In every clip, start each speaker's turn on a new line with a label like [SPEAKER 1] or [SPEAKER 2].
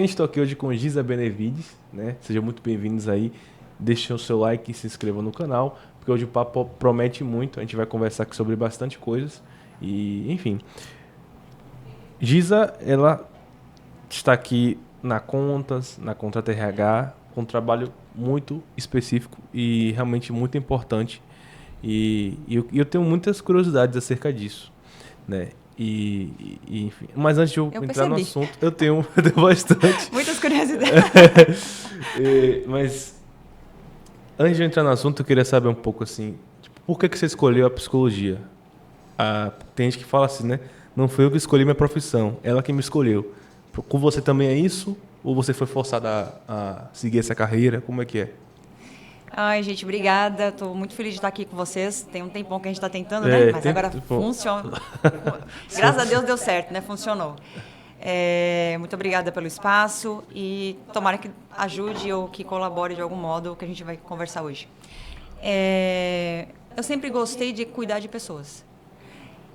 [SPEAKER 1] gente, estou aqui hoje com Giza Benevides, né? Sejam muito bem-vindos aí. Deixem o seu like e se inscrevam no canal, porque hoje o papo promete muito. A gente vai conversar aqui sobre bastante coisas. E, enfim. Giza, ela está aqui na Contrata RH, com um trabalho muito específico e realmente muito importante. E eu tenho muitas curiosidades acerca disso, né? Enfim. Mas antes de eu entrar no assunto, eu tenho bastante.
[SPEAKER 2] Muitas curiosidades.
[SPEAKER 1] Mas antes de eu entrar no assunto, eu queria saber um pouco assim, tipo, por que você escolheu a psicologia? Tem gente que fala assim, né? Não foi eu que escolhi minha profissão, ela que me escolheu. Com você também é isso? Ou você foi forçada a seguir essa carreira? Como é que é?
[SPEAKER 2] Ai, gente, obrigada. Estou muito feliz de estar aqui com vocês. Tem um tempão que a gente está tentando, né? Mas agora funciona. Graças a Deus deu certo, né? Funcionou. Muito obrigada pelo espaço e tomara que ajude ou que colabore de algum modo o que a gente vai conversar hoje. Eu sempre gostei de cuidar de pessoas.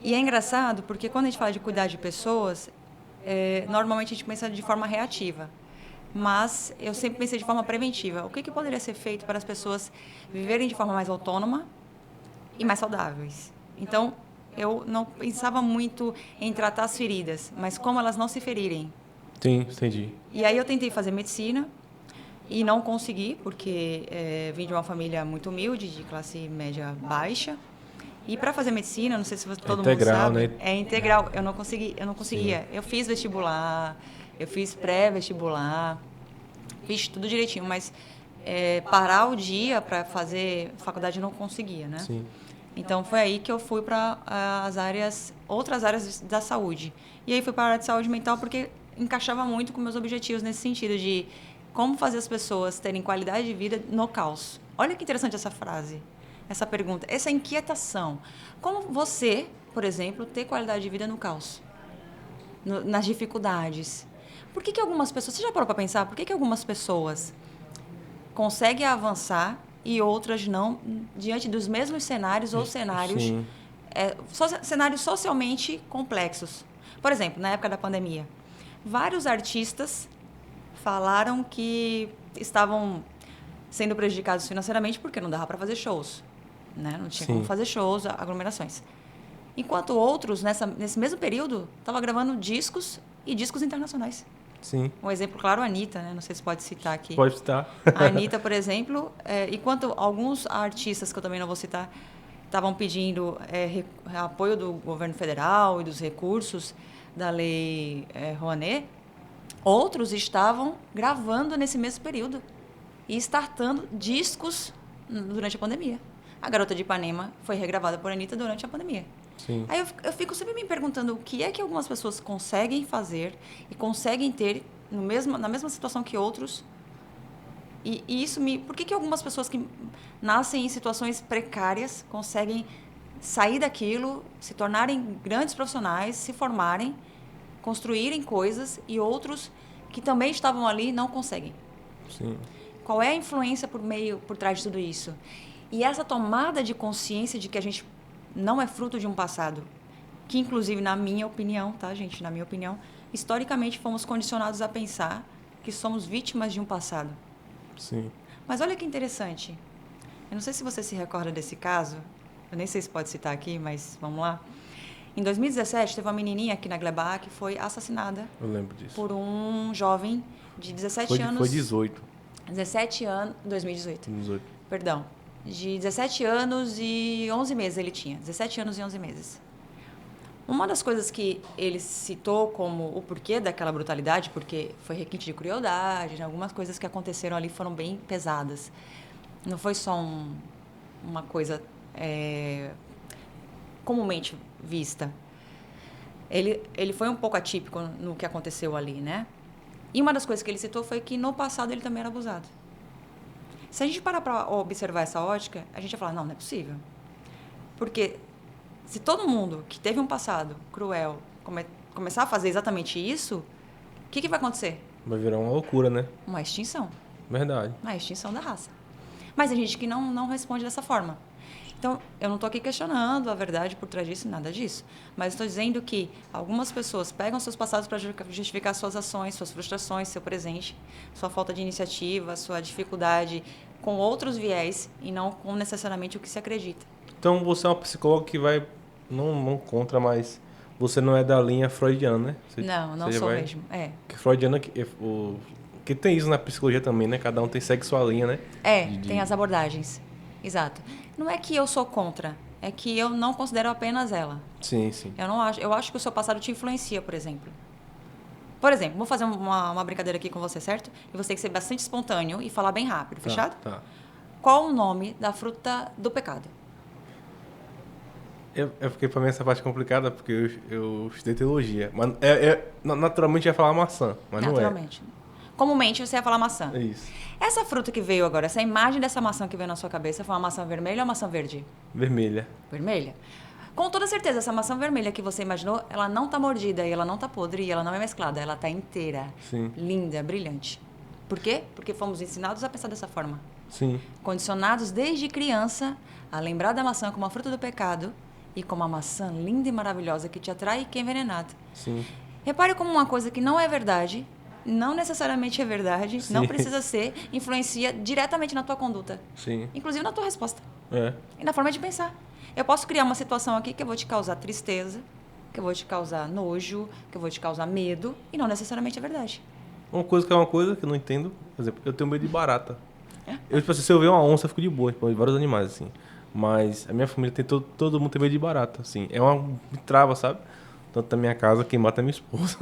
[SPEAKER 2] E é engraçado porque quando a gente fala de cuidar de pessoas, normalmente a gente pensa de forma reativa. Mas eu sempre pensei de forma preventiva. O que poderia ser feito para as pessoas viverem de forma mais autônoma e mais saudáveis? Então, eu não pensava muito em tratar as feridas, mas como elas não se ferirem.
[SPEAKER 1] Sim, entendi.
[SPEAKER 2] E aí eu tentei fazer medicina e não consegui, porque vim de uma família muito humilde, de classe média baixa. E para fazer medicina, não sei se todo mundo sabe,
[SPEAKER 1] né?
[SPEAKER 2] é integral. Eu não conseguia. Sim. Eu fiz vestibular, eu fiz pré-vestibular, fiz tudo direitinho, mas parar o dia para fazer faculdade eu não conseguia, né?
[SPEAKER 1] Sim.
[SPEAKER 2] Então foi aí que eu fui para outras áreas da saúde. E aí fui para a área de saúde mental porque encaixava muito com meus objetivos nesse sentido de como fazer as pessoas terem qualidade de vida no caos. Olha que interessante essa frase. Essa pergunta, essa inquietação. Como você, por exemplo, ter qualidade de vida no caos? Nas dificuldades. Por que algumas pessoas... Você já parou para pensar? Por que algumas pessoas conseguem avançar e outras não, diante dos mesmos cenários ou cenários... cenários socialmente complexos. Por exemplo, na época da pandemia, vários artistas falaram que estavam sendo prejudicados financeiramente porque não dava para fazer shows. Né? Não tinha como fazer shows, aglomerações. Enquanto outros, nesse mesmo período, estavam gravando discos e discos internacionais.
[SPEAKER 1] Sim.
[SPEAKER 2] Um exemplo claro, a Anitta, né? Não sei se pode citar aqui.
[SPEAKER 1] Pode citar.
[SPEAKER 2] A Anitta, por exemplo, enquanto alguns artistas, que eu também não vou citar, estavam pedindo apoio do governo federal e dos recursos da lei Rouanet, outros estavam gravando nesse mesmo período e startando discos durante a pandemia. A Garota de Ipanema foi regravada por Anitta durante a pandemia.
[SPEAKER 1] Sim.
[SPEAKER 2] Aí eu fico sempre me perguntando o que é que algumas pessoas conseguem fazer e conseguem ter na mesma situação que outros. E isso por que algumas pessoas que nascem em situações precárias conseguem sair daquilo, se tornarem grandes profissionais, se formarem, construírem coisas e outros que também estavam ali não conseguem?
[SPEAKER 1] Sim.
[SPEAKER 2] Qual é a influência por trás de tudo isso? E essa tomada de consciência de que a gente não é fruto de um passado, que inclusive, na minha opinião, tá, gente? Na minha opinião, historicamente fomos condicionados a pensar que somos vítimas de um passado.
[SPEAKER 1] Sim.
[SPEAKER 2] Mas olha que interessante. Eu não sei se você se recorda desse caso, eu nem sei se pode citar aqui, mas vamos lá. Em 2017, teve uma menininha aqui na Glebá que foi assassinada.
[SPEAKER 1] Eu lembro disso.
[SPEAKER 2] Por um jovem de 17 anos.
[SPEAKER 1] Foi 18.
[SPEAKER 2] 17 anos... 2018.
[SPEAKER 1] 18.
[SPEAKER 2] Perdão. De 17 anos e 11 meses ele tinha. 17 anos e 11 meses. Uma das coisas que ele citou como o porquê daquela brutalidade, porque foi requinte de crueldade, né? Algumas coisas que aconteceram ali foram bem pesadas. Não foi só uma coisa comumente vista. Ele foi um pouco atípico no que aconteceu ali, né? E uma das coisas que ele citou foi que no passado ele também era abusado. Se a gente parar para observar essa ótica, a gente vai falar, não é possível. Porque se todo mundo que teve um passado cruel começar a fazer exatamente isso, o que vai acontecer?
[SPEAKER 1] Vai virar uma loucura, né?
[SPEAKER 2] Uma extinção.
[SPEAKER 1] Verdade.
[SPEAKER 2] Uma extinção da raça. Mas a gente que não responde dessa forma. Então, eu não estou aqui questionando a verdade por trás disso, nada disso. Mas estou dizendo que algumas pessoas pegam seus passados para justificar suas ações, suas frustrações, seu presente, sua falta de iniciativa, sua dificuldade com outros viés e não com necessariamente o que se acredita.
[SPEAKER 1] Então você é uma psicóloga que vai, não contra, mas você não é da linha freudiana, né?
[SPEAKER 2] Não sou mesmo.
[SPEAKER 1] Que freudiana, que tem isso na psicologia também, né? Cada um segue sua linha, né?
[SPEAKER 2] Tem as abordagens. Exato. Não é que eu sou contra, é que eu não considero apenas ela.
[SPEAKER 1] Sim, sim.
[SPEAKER 2] Eu acho que o seu passado te influencia, por exemplo. Por exemplo, vou fazer uma brincadeira aqui com você, certo? E você tem que ser bastante espontâneo e falar bem rápido, fechado?
[SPEAKER 1] Tá.
[SPEAKER 2] Qual o nome da fruta do pecado?
[SPEAKER 1] Eu fiquei pra mim essa parte complicada porque eu estudei teologia. Mas naturalmente ia falar maçã, mas
[SPEAKER 2] Naturalmente. Comumente você ia falar maçã.
[SPEAKER 1] não é. Isso.
[SPEAKER 2] Essa fruta que veio agora, essa imagem dessa maçã que veio na sua cabeça, foi uma maçã vermelha ou maçã verde?
[SPEAKER 1] Vermelha.
[SPEAKER 2] Vermelha? Com toda certeza, essa maçã vermelha que você imaginou, ela não tá mordida, e ela não tá podre, e ela não é mesclada, ela tá inteira.
[SPEAKER 1] Sim.
[SPEAKER 2] Linda, brilhante. Por quê? Porque fomos ensinados a pensar dessa forma.
[SPEAKER 1] Sim.
[SPEAKER 2] Condicionados desde criança a lembrar da maçã como a fruta do pecado e como a maçã linda e maravilhosa que te atrai e que é envenenada.
[SPEAKER 1] Sim.
[SPEAKER 2] Repare como uma coisa que não é verdade, não necessariamente é verdade,
[SPEAKER 1] Sim.
[SPEAKER 2] não precisa ser, influencia diretamente na tua conduta.
[SPEAKER 1] Sim.
[SPEAKER 2] Inclusive na tua resposta.
[SPEAKER 1] É.
[SPEAKER 2] E na forma de pensar. Eu posso criar uma situação aqui que eu vou te causar tristeza, que eu vou te causar nojo, que eu vou te causar medo, e não necessariamente é verdade.
[SPEAKER 1] Uma coisa que eu não entendo, por exemplo, eu tenho medo de barata. Eu, tipo assim, se eu ver uma onça, eu fico de boa, tipo, vários animais, assim. Mas a minha família tem todo mundo tem medo de barata, assim. Me trava, sabe? Tanto na minha casa, quem mata é minha esposa.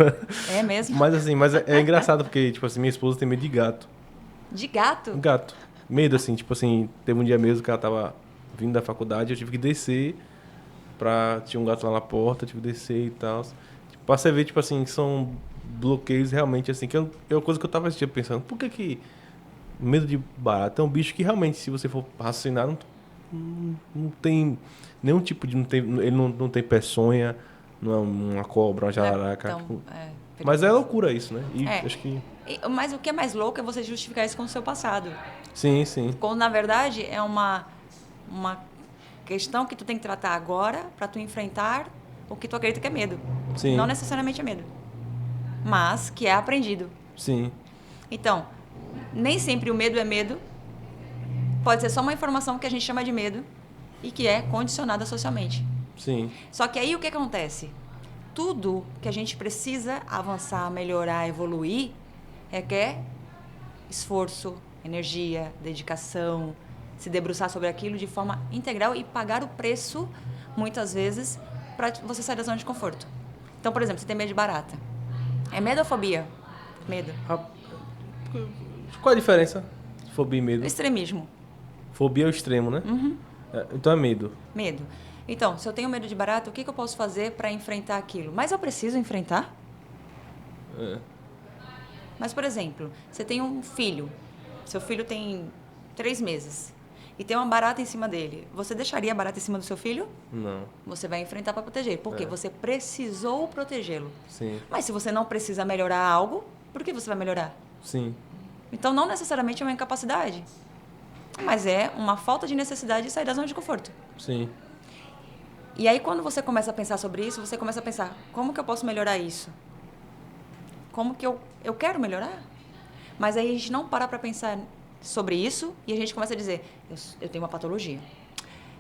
[SPEAKER 2] É mesmo?
[SPEAKER 1] Mas assim, é engraçado, porque, tipo assim, minha esposa tem medo de gato.
[SPEAKER 2] De gato?
[SPEAKER 1] Gato. Medo, assim, tipo assim, teve um dia mesmo que ela tava vindo da faculdade, eu tive que descer tinha um gato lá na porta, eu tive que descer e tal. Tipo, pra você ver, tipo assim, que são bloqueios realmente, assim, que é uma coisa que eu tava tipo, pensando, por que medo de barata é um bicho que realmente, se você for raciocinar, não tem nenhum tipo de, ele não tem peçonha, não é uma cobra, uma jararaca.
[SPEAKER 2] Então,
[SPEAKER 1] tipo, mas é loucura isso, né? E acho que...
[SPEAKER 2] Mas o que é mais louco é você justificar isso com o seu passado.
[SPEAKER 1] Sim, sim.
[SPEAKER 2] Quando, na verdade, é uma questão que tu tem que tratar agora para tu enfrentar o que tu acredita que é medo.
[SPEAKER 1] Sim.
[SPEAKER 2] Não necessariamente é medo, mas que é aprendido.
[SPEAKER 1] Sim.
[SPEAKER 2] Então, nem sempre o medo é medo. Pode ser só uma informação que a gente chama de medo e que é condicionada socialmente.
[SPEAKER 1] Sim.
[SPEAKER 2] Só que aí o que acontece? Tudo que a gente precisa avançar, melhorar, evoluir, requer esforço, energia, dedicação, se debruçar sobre aquilo de forma integral e pagar o preço, muitas vezes, para você sair da zona de conforto. Então, por exemplo, você tem medo de barata. É medo ou fobia? Medo.
[SPEAKER 1] Qual a diferença? Fobia e medo?
[SPEAKER 2] Extremismo.
[SPEAKER 1] Fobia é o extremo, né?
[SPEAKER 2] Uhum.
[SPEAKER 1] Então é medo.
[SPEAKER 2] Medo. Então, se eu tenho medo de barata, o que eu posso fazer para enfrentar aquilo? Mas eu preciso enfrentar? Mas, por exemplo, você tem um filho. Seu filho tem 3 meses. E tem uma barata em cima dele. Você deixaria a barata em cima do seu filho?
[SPEAKER 1] Não.
[SPEAKER 2] Você vai enfrentar para proteger. Por quê? Você precisou protegê-lo.
[SPEAKER 1] Sim.
[SPEAKER 2] Mas se você não precisa melhorar algo, por que você vai melhorar?
[SPEAKER 1] Sim.
[SPEAKER 2] Então, não necessariamente é uma incapacidade. Mas é uma falta de necessidade de sair da zona de conforto.
[SPEAKER 1] Sim.
[SPEAKER 2] E aí, quando você começa a pensar sobre isso, você começa a pensar, como que eu posso melhorar isso? Como que eu quero melhorar? Mas aí a gente não para pensar sobre isso e a gente começa a dizer, eu tenho uma patologia,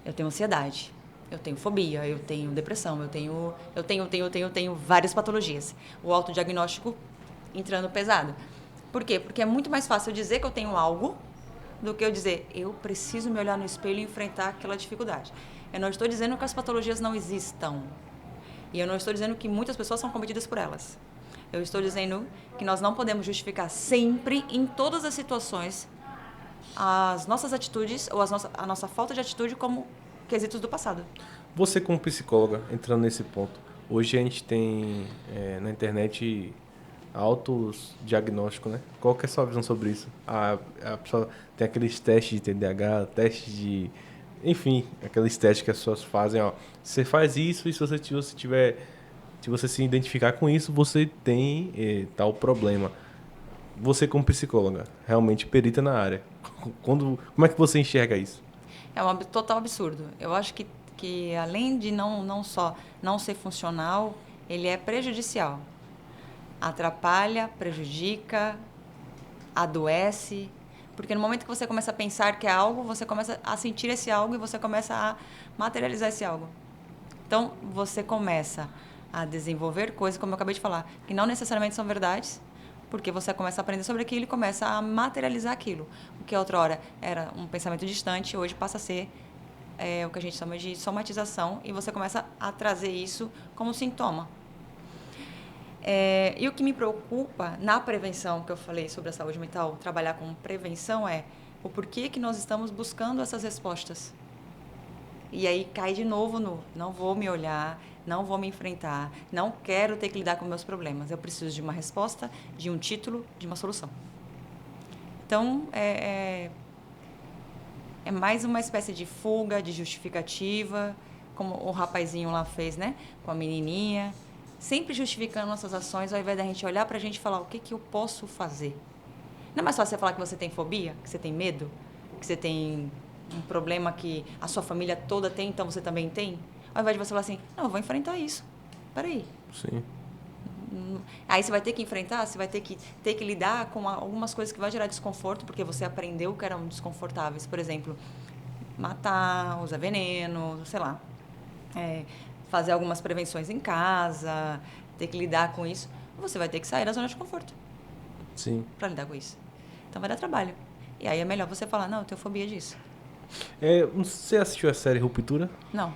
[SPEAKER 2] eu tenho ansiedade, eu tenho fobia, eu tenho depressão, eu tenho várias patologias. O autodiagnóstico entrando pesado. Por quê? Porque é muito mais fácil eu dizer que eu tenho algo do que eu dizer, eu preciso me olhar no espelho e enfrentar aquela dificuldade. Eu não estou dizendo que as patologias não existam. E eu não estou dizendo que muitas pessoas são cometidas por elas. Eu estou dizendo que nós não podemos justificar sempre, em todas as situações, as nossas atitudes ou a nossa falta de atitude como quesitos do passado.
[SPEAKER 1] Você como psicóloga, entrando nesse ponto, hoje a gente tem na internet autos diagnóstico, né? Qual que é a sua visão sobre isso? A pessoa tem aqueles testes de TDAH, testes de... Enfim, aqueles testes que as pessoas fazem, ó. Você faz isso e se você tiver... Se você se identificar com isso, você tem tal problema. Você como psicóloga, realmente perita na área. Como é que você enxerga isso?
[SPEAKER 2] É um total absurdo. Eu acho que além de não só não ser funcional, ele é prejudicial. Atrapalha, prejudica, adoece. Porque no momento que você começa a pensar que é algo, você começa a sentir esse algo e você começa a materializar esse algo. Então, você começa a desenvolver coisas, como eu acabei de falar, que não necessariamente são verdades, porque você começa a aprender sobre aquilo e começa a materializar aquilo. O que outra hora era um pensamento distante, hoje passa a ser o que a gente chama de somatização, e você começa a trazer isso como sintoma. E o que me preocupa na prevenção, que eu falei sobre a saúde mental, trabalhar com prevenção, é o porquê que nós estamos buscando essas respostas. E aí cai de novo no não vou me olhar, não vou me enfrentar, não quero ter que lidar com meus problemas. Eu preciso de uma resposta, de um título, de uma solução. Então, é mais uma espécie de fuga, de justificativa, como o rapazinho lá fez, né? Com a menininha. Sempre justificando nossas ações, ao invés da gente olhar pra gente e falar o que eu posso fazer. Não é mais fácil você falar que você tem fobia, que você tem medo, que você tem um problema que a sua família toda tem, então você também tem? Ao invés de você falar assim, não, eu vou enfrentar isso. Peraí.
[SPEAKER 1] Sim.
[SPEAKER 2] Aí você vai ter que enfrentar, você vai ter que lidar com algumas coisas que vão gerar desconforto, porque você aprendeu que eram desconfortáveis. Por exemplo, matar, usar veneno, sei lá. Fazer algumas prevenções em casa, ter que lidar com isso. Você vai ter que sair da zona de conforto.
[SPEAKER 1] Sim.
[SPEAKER 2] Para lidar com isso. Então vai dar trabalho. E aí é melhor você falar, não, eu tenho fobia disso.
[SPEAKER 1] Você assistiu a série Ruptura?
[SPEAKER 2] Não.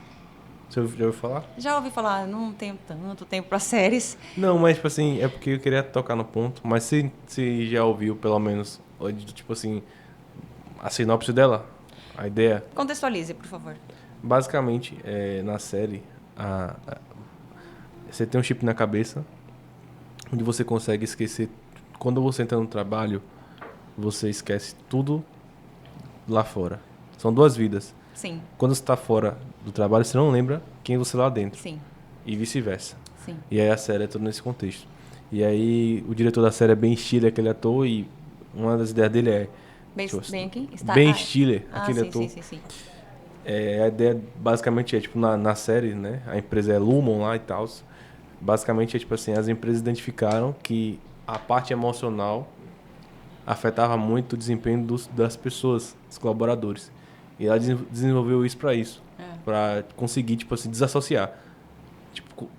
[SPEAKER 1] Você já ouviu falar?
[SPEAKER 2] Já ouvi falar, não tenho tanto tempo para séries.
[SPEAKER 1] Não, mas tipo assim, é porque eu queria tocar no ponto, mas você já ouviu pelo menos, tipo assim, a sinopse dela? A ideia?
[SPEAKER 2] Contextualize, por favor.
[SPEAKER 1] Basicamente, na série, você tem um chip na cabeça, onde você consegue esquecer. Quando você entra no trabalho, você esquece tudo lá fora. São duas vidas.
[SPEAKER 2] Sim.
[SPEAKER 1] Quando você está fora do trabalho, você não lembra quem você é lá dentro.
[SPEAKER 2] Sim.
[SPEAKER 1] E vice-versa.
[SPEAKER 2] Sim.
[SPEAKER 1] E aí a série é toda nesse contexto. E aí o diretor da série é Ben Stiller, aquele ator, e uma das ideias dele é...
[SPEAKER 2] Ben quem?
[SPEAKER 1] Ben Stiller, aquele
[SPEAKER 2] sim,
[SPEAKER 1] ator.
[SPEAKER 2] Sim.
[SPEAKER 1] A ideia basicamente é, tipo, na série, né? A empresa é Lumon lá e tal. Basicamente é, tipo assim, as empresas identificaram que a parte emocional afetava muito o desempenho das pessoas, dos colaboradores. E ela desenvolveu isso para isso. Para conseguir, tipo assim, desassociar. Tipo,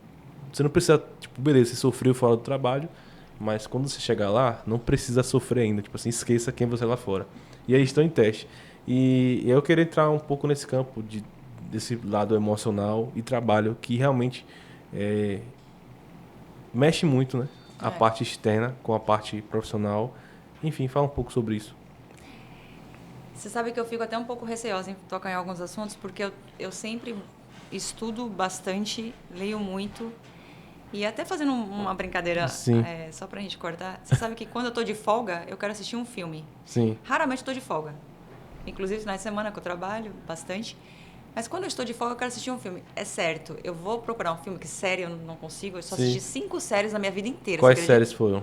[SPEAKER 1] você não precisa, tipo, beleza, você sofreu fora do trabalho, mas quando você chegar lá, não precisa sofrer ainda. Tipo assim, esqueça quem você é lá fora. E aí estão em teste. E eu queria entrar um pouco nesse campo desse lado emocional e trabalho que realmente mexe muito, né? A parte externa com a parte profissional. Enfim, fala um pouco sobre isso.
[SPEAKER 2] Você sabe que eu fico até um pouco receosa em tocar em alguns assuntos, porque eu sempre estudo bastante, leio muito. E até fazendo uma brincadeira, só pra gente cortar, você sabe que quando eu tô de folga, eu quero assistir um filme.
[SPEAKER 1] Sim.
[SPEAKER 2] Raramente estou de folga. Inclusive, finais de semana que eu trabalho bastante. Mas quando eu estou de folga, eu quero assistir um filme. É certo, eu vou procurar um filme que série eu não consigo. Eu só assisti 5 séries na minha vida inteira.
[SPEAKER 1] Quais séries foram?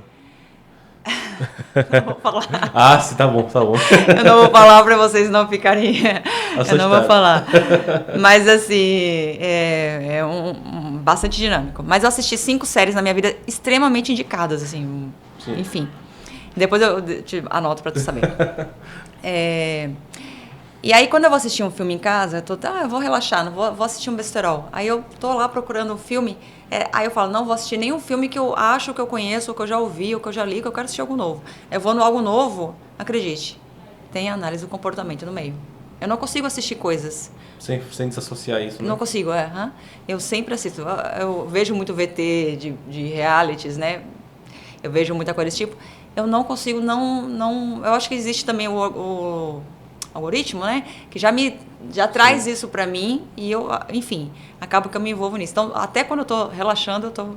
[SPEAKER 2] Não vou
[SPEAKER 1] falar. Sim, tá bom.
[SPEAKER 2] Eu não vou falar pra vocês não ficarem... Eu não vou falar. Mas, assim, bastante dinâmico. Mas eu assisti 5 séries na minha vida extremamente indicadas, assim. Sim. Enfim. Depois eu te anoto pra tu saber. E aí, quando eu vou assistir um filme em casa, eu vou relaxar, vou assistir um besterol. Aí eu tô lá procurando um filme, aí eu falo, não vou assistir nenhum filme que eu acho que eu conheço, ou que eu já ouvi, ou que eu já li, que eu quero assistir algo novo. Eu vou no algo novo, acredite, tem análise do comportamento no meio. Eu não consigo assistir coisas.
[SPEAKER 1] Sem desassociar isso, né?
[SPEAKER 2] Não consigo, Eu sempre assisto. Eu vejo muito VT de realities, né? Eu vejo muita coisa desse tipo. Eu não consigo, não... Eu acho que existe também o algoritmo, né? Que já traz isso pra mim e eu, enfim, acabo que eu me envolvo nisso. Então, até quando eu tô relaxando, eu tô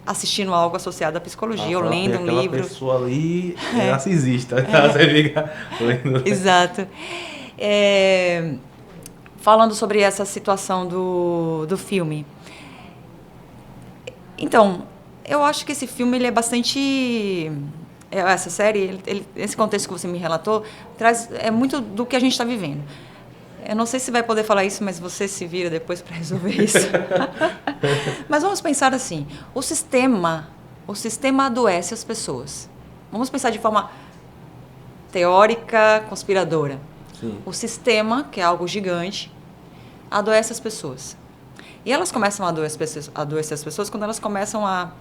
[SPEAKER 2] assistindo algo associado à psicologia, ou lendo um livro.
[SPEAKER 1] Aquela pessoa ali é narcisista. Você fica lendo.
[SPEAKER 2] Exato. Falando sobre essa situação do filme. Então, eu acho que esse filme ele é bastante essa série, esse contexto que você me relatou, é muito do que a gente está vivendo. Eu não sei se vai poder falar isso, mas você se vira depois para resolver isso. Mas vamos pensar assim, o sistema adoece as pessoas. Vamos pensar de forma teórica, conspiradora.
[SPEAKER 1] Sim.
[SPEAKER 2] O sistema, que é algo gigante, adoece as pessoas. E elas começam a adoecer as pessoas quando elas começam a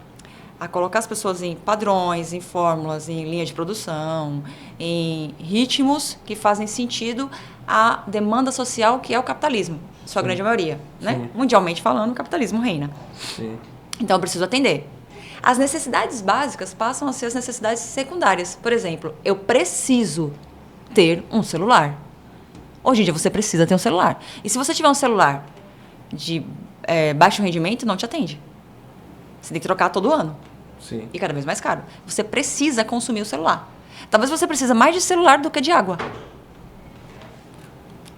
[SPEAKER 2] colocar as pessoas em padrões, em fórmulas, em linha de produção, em ritmos que fazem sentido à demanda social que é o capitalismo, sua grande maioria. Né? Mundialmente falando, o capitalismo reina.
[SPEAKER 1] Sim.
[SPEAKER 2] Então, eu preciso atender. As necessidades básicas passam a ser as necessidades secundárias. Por exemplo, eu preciso ter um celular. Hoje em dia, você precisa ter um celular. E se você tiver um celular de baixo rendimento, não te atende. Você tem que trocar todo ano.
[SPEAKER 1] Sim.
[SPEAKER 2] E cada vez mais caro. Você precisa consumir o celular. Talvez você precise mais de celular do que de água.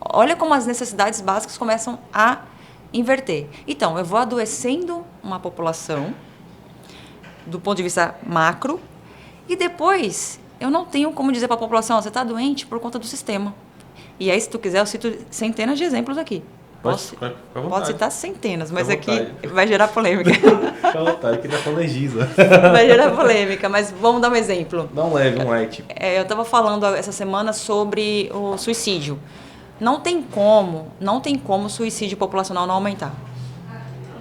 [SPEAKER 2] Olha como as necessidades básicas começam a inverter. Então, eu vou adoecendo uma população do ponto de vista macro e depois eu não tenho como dizer para a população, você está doente por conta do sistema. E aí, se tu quiser, eu cito centenas de exemplos aqui. Pode citar centenas, mas aqui vai gerar polêmica.
[SPEAKER 1] Fica à vontade, que tá legisla.
[SPEAKER 2] Vai gerar polêmica, mas vamos dar um exemplo.
[SPEAKER 1] Dá um leve, um light.
[SPEAKER 2] Eu estava falando essa semana sobre o suicídio. Não tem como o suicídio populacional não aumentar.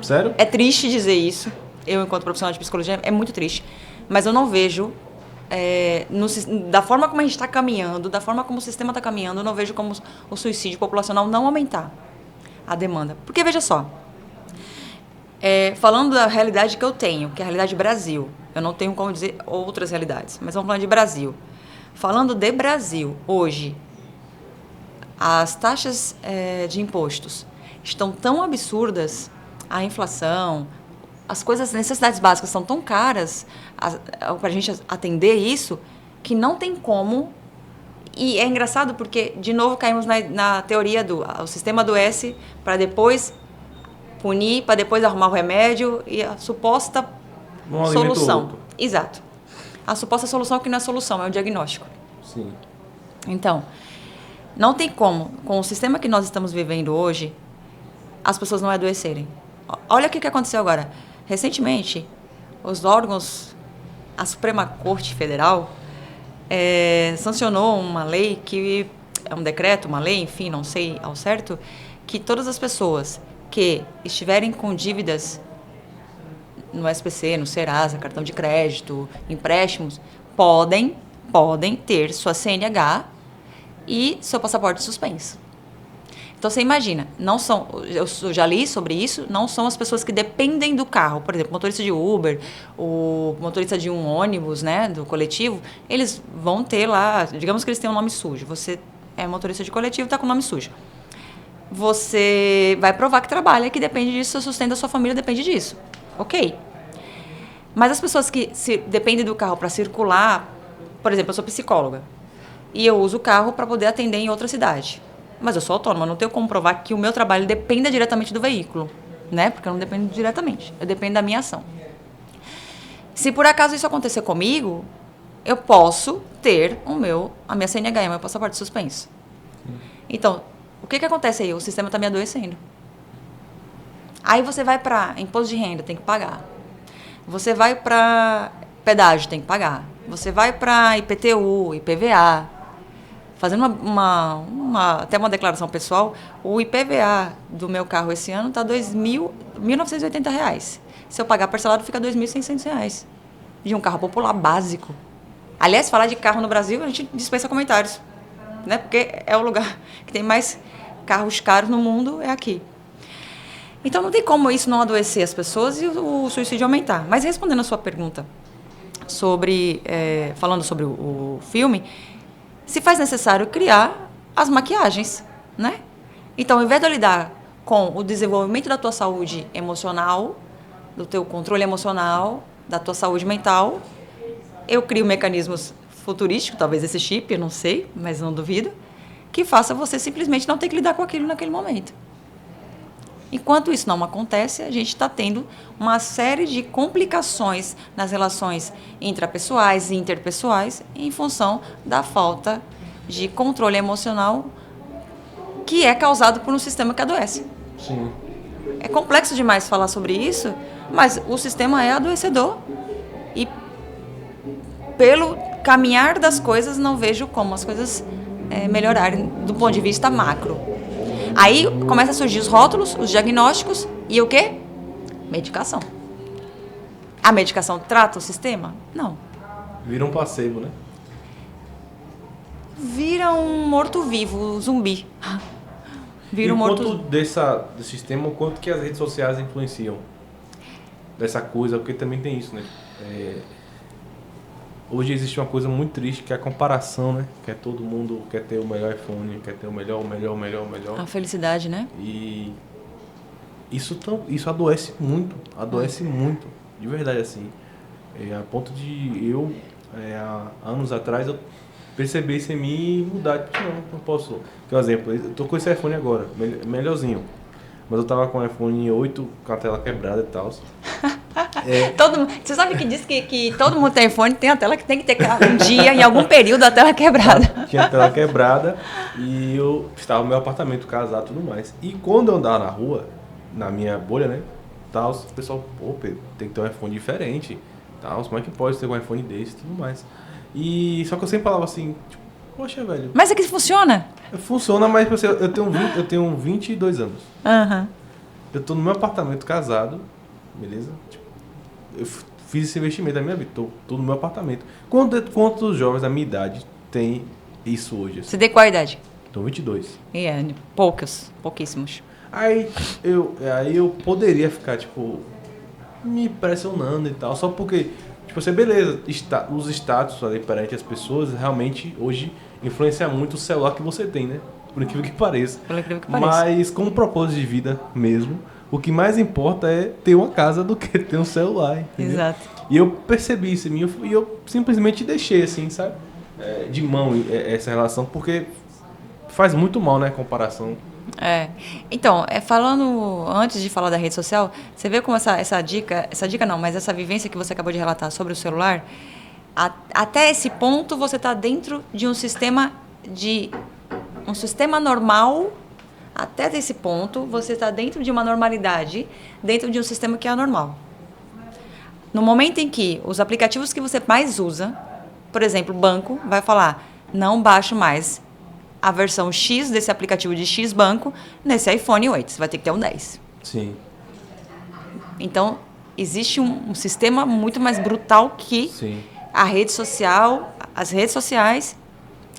[SPEAKER 1] Sério?
[SPEAKER 2] É triste dizer isso. Eu, enquanto profissional de psicologia, é muito triste. Mas eu não vejo, da forma como a gente está caminhando, da forma como o sistema está caminhando, eu não vejo como o suicídio populacional não aumentar a demanda. Porque, veja só, falando da realidade que eu tenho, que é a realidade Brasil, eu não tenho como dizer outras realidades, mas vamos falar de Brasil. Falando de Brasil, hoje, as taxas de impostos estão tão absurdas, a inflação, as necessidades básicas são tão caras para a gente atender isso, que não tem como. E é engraçado porque, de novo, caímos na teoria o sistema adoece para depois punir, para depois arrumar o remédio e a suposta solução. Exato. A suposta solução que não é solução, é o diagnóstico.
[SPEAKER 1] Sim.
[SPEAKER 2] Então, não tem como, com o sistema que nós estamos vivendo hoje, as pessoas não adoecerem. Olha o que aconteceu agora. Recentemente, os órgãos, a Suprema Corte Federal, sancionou uma lei que é um decreto, uma lei, enfim, não sei ao certo, que todas as pessoas que estiverem com dívidas no SPC, no Serasa, cartão de crédito, empréstimos, podem ter sua CNH e seu passaporte suspenso. Então, você imagina, eu já li sobre isso, não são as pessoas que dependem do carro. Por exemplo, motorista de Uber, o motorista de um ônibus, né, do coletivo, eles vão ter lá, digamos que eles têm um nome sujo. Você é motorista de coletivo e está com o nome sujo. Você vai provar que trabalha, que depende disso, o sustento da sua família depende disso. Ok. Mas as pessoas que dependem do carro para circular, por exemplo, eu sou psicóloga, e eu uso o carro para poder atender em outra cidade. Mas eu sou autônoma, não tenho como provar que o meu trabalho dependa diretamente do veículo, né? Porque eu não dependo diretamente, eu dependo da minha ação. Se por acaso isso acontecer comigo, eu posso ter a minha CNH, o meu passaporte suspenso. Então, o que acontece aí? O sistema está me adoecendo. Aí você vai para imposto de renda, tem que pagar. Você vai para pedágio, tem que pagar. Você vai para IPTU, IPVA. Fazendo até uma declaração pessoal, o IPVA do meu carro esse ano está R$ 1.980. Se eu pagar parcelado, fica R$ 2.600. De um carro popular básico. Aliás, falar de carro no Brasil, a gente dispensa comentários. Né? Porque é o lugar que tem mais carros caros no mundo, é aqui. Então, não tem como isso não adoecer as pessoas e o suicídio aumentar. Mas respondendo a sua pergunta, falando sobre o filme, se faz necessário criar as maquiagens, né? Então, ao invés de eu lidar com o desenvolvimento da tua saúde emocional, do teu controle emocional, da tua saúde mental, eu crio mecanismos futurísticos, talvez esse chip, eu não sei, mas não duvido, que faça você simplesmente não ter que lidar com aquilo naquele momento. Enquanto isso não acontece, a gente está tendo uma série de complicações nas relações intrapessoais e interpessoais em função da falta de controle emocional que é causado por um sistema que adoece.
[SPEAKER 1] Sim.
[SPEAKER 2] É complexo demais falar sobre isso, mas o sistema é adoecedor e pelo caminhar das coisas não vejo como as coisas melhorarem do ponto de vista macro. Aí começa a surgir os rótulos, os diagnósticos e o quê? Medicação. A medicação trata o sistema? Não.
[SPEAKER 1] Vira um placebo, né?
[SPEAKER 2] Vira um morto-vivo, um zumbi. Vira
[SPEAKER 1] e
[SPEAKER 2] um morto...
[SPEAKER 1] quanto desse sistema, o quanto que as redes sociais influenciam dessa coisa, porque também tem isso, né? Hoje existe uma coisa muito triste, que é a comparação, né? Que é todo mundo quer ter o melhor iPhone, quer ter o melhor.
[SPEAKER 2] A felicidade, né?
[SPEAKER 1] E isso adoece muito, muito, de verdade, assim. A ponto de há anos atrás, eu perceber isso em mim e mudar. Tipo, não posso. Por exemplo, eu tô com esse iPhone agora, melhorzinho. Mas eu tava com o iPhone 8 com a tela quebrada e tal.
[SPEAKER 2] Você sabe que diz que todo mundo tem iPhone, tem a tela que tem que ter um dia, em algum período, a tela quebrada.
[SPEAKER 1] Tinha a tela quebrada e eu estava no meu apartamento casado e tudo mais. E quando eu andava na rua, na minha bolha, né? Tal, o pessoal, pô, Pedro, tem que ter um iPhone diferente. Tal, como é que pode ter um iPhone desse e tudo mais? E só que eu sempre falava assim, tipo, poxa, velho.
[SPEAKER 2] Mas é que funciona.
[SPEAKER 1] Funciona, mas tipo, eu tenho 22 anos.
[SPEAKER 2] Uhum.
[SPEAKER 1] Eu tô no meu apartamento casado, beleza? Tipo, eu fiz esse investimento da minha vida, tô no meu apartamento. Quantos jovens da minha idade tem isso hoje? Assim?
[SPEAKER 2] Você tem qual idade?
[SPEAKER 1] Tô 22.
[SPEAKER 2] Pouquíssimos.
[SPEAKER 1] Aí eu poderia ficar, tipo, me pressionando e tal, só porque, tipo assim, beleza, os status ali perante as pessoas realmente hoje influencia muito o celular que você tem, né? Por incrível que pareça. Mas como propósito de vida mesmo, o que mais importa é ter uma casa do que ter um celular, entendeu?
[SPEAKER 2] Exato.
[SPEAKER 1] E eu percebi isso em mim e eu simplesmente deixei, assim, sabe? De mão essa relação, porque faz muito mal, né, a comparação.
[SPEAKER 2] Então, falando, antes de falar da rede social, você vê como essa dica não, mas essa vivência que você acabou de relatar sobre o celular, até esse ponto você está dentro de um sistema normal. Até esse ponto você está dentro de uma normalidade, dentro de um sistema que é anormal. No momento em que os aplicativos que você mais usa, por exemplo, o banco, vai falar, não baixo mais a versão X desse aplicativo de X banco nesse iPhone 8. Você vai ter que ter um 10.
[SPEAKER 1] Sim.
[SPEAKER 2] Então, existe um sistema muito mais brutal que
[SPEAKER 1] Sim.
[SPEAKER 2] a rede social. As redes sociais,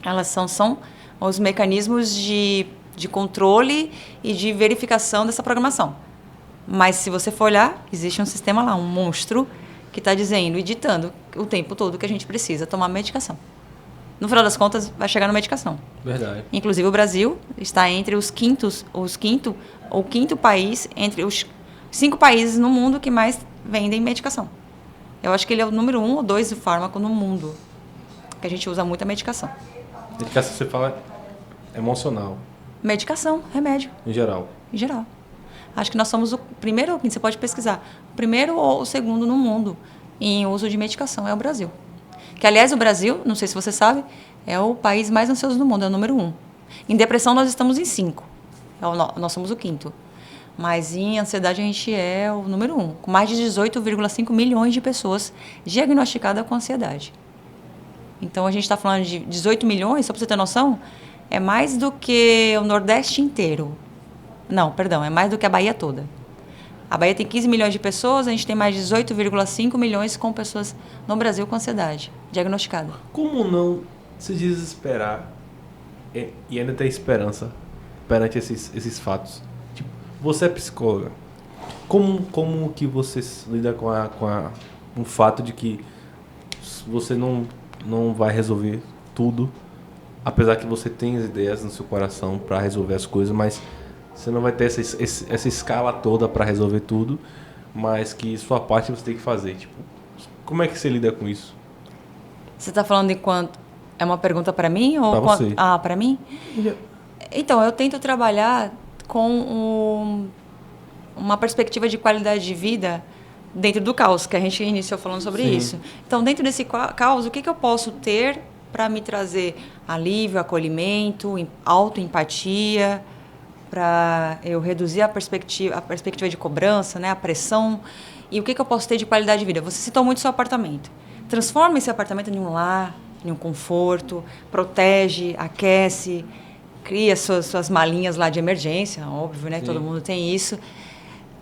[SPEAKER 2] elas são os mecanismos de controle e de verificação dessa programação. Mas, se você for olhar, existe um sistema lá, um monstro, que está dizendo e ditando o tempo todo que a gente precisa tomar medicação. No final das contas, vai chegar na medicação.
[SPEAKER 1] Verdade.
[SPEAKER 2] Inclusive, o Brasil está entre o quinto país, entre os 5 países no mundo que mais vendem medicação. Eu acho que ele é o número 1 ou 2 do fármaco no mundo, que a gente usa muita medicação.
[SPEAKER 1] Medicação, você fala emocional.
[SPEAKER 2] Medicação, remédio.
[SPEAKER 1] Em geral.
[SPEAKER 2] Em geral. Acho que nós somos o primeiro, você pode pesquisar, o primeiro ou o segundo no mundo em uso de medicação, é o Brasil. Que, aliás, o Brasil, não sei se você sabe, é o país mais ansioso do mundo, é o número 1. Em depressão, nós estamos em 5. Nós somos o 5º. Mas em ansiedade, a gente é o número 1, com mais de 18,5 milhões de pessoas diagnosticadas com ansiedade. Então, a gente está falando de 18 milhões, só para você ter noção, é mais do que o Nordeste inteiro. Não, perdão, é mais do que a Bahia toda. A Bahia tem 15 milhões de pessoas, a gente tem mais de 18,5 milhões com pessoas no Brasil com ansiedade diagnosticada.
[SPEAKER 1] Como não se desesperar e ainda ter esperança perante esses fatos? Tipo, você é psicóloga. Como que você lida com o fato de que você não vai resolver tudo, apesar que você tem as ideias no seu coração para resolver as coisas, mas você não vai ter essa escala toda para resolver tudo, mas que sua parte você tem que fazer. Tipo, como é que você lida com isso?
[SPEAKER 2] Você está falando enquanto... É uma pergunta para mim? Ou
[SPEAKER 1] para você.
[SPEAKER 2] Para mim? Então, eu tento trabalhar com uma perspectiva de qualidade de vida dentro do caos, que a gente iniciou falando sobre isso. Então, dentro desse caos, o que eu posso ter para me trazer alívio, acolhimento, autoempatia, para eu reduzir a perspectiva de cobrança, né, a pressão. E o que eu posso ter de qualidade de vida? Você citou muito seu apartamento. Transforma esse apartamento em um lar, em um conforto, protege, aquece, cria suas malinhas lá de emergência, óbvio, né? Sim. Todo mundo tem isso.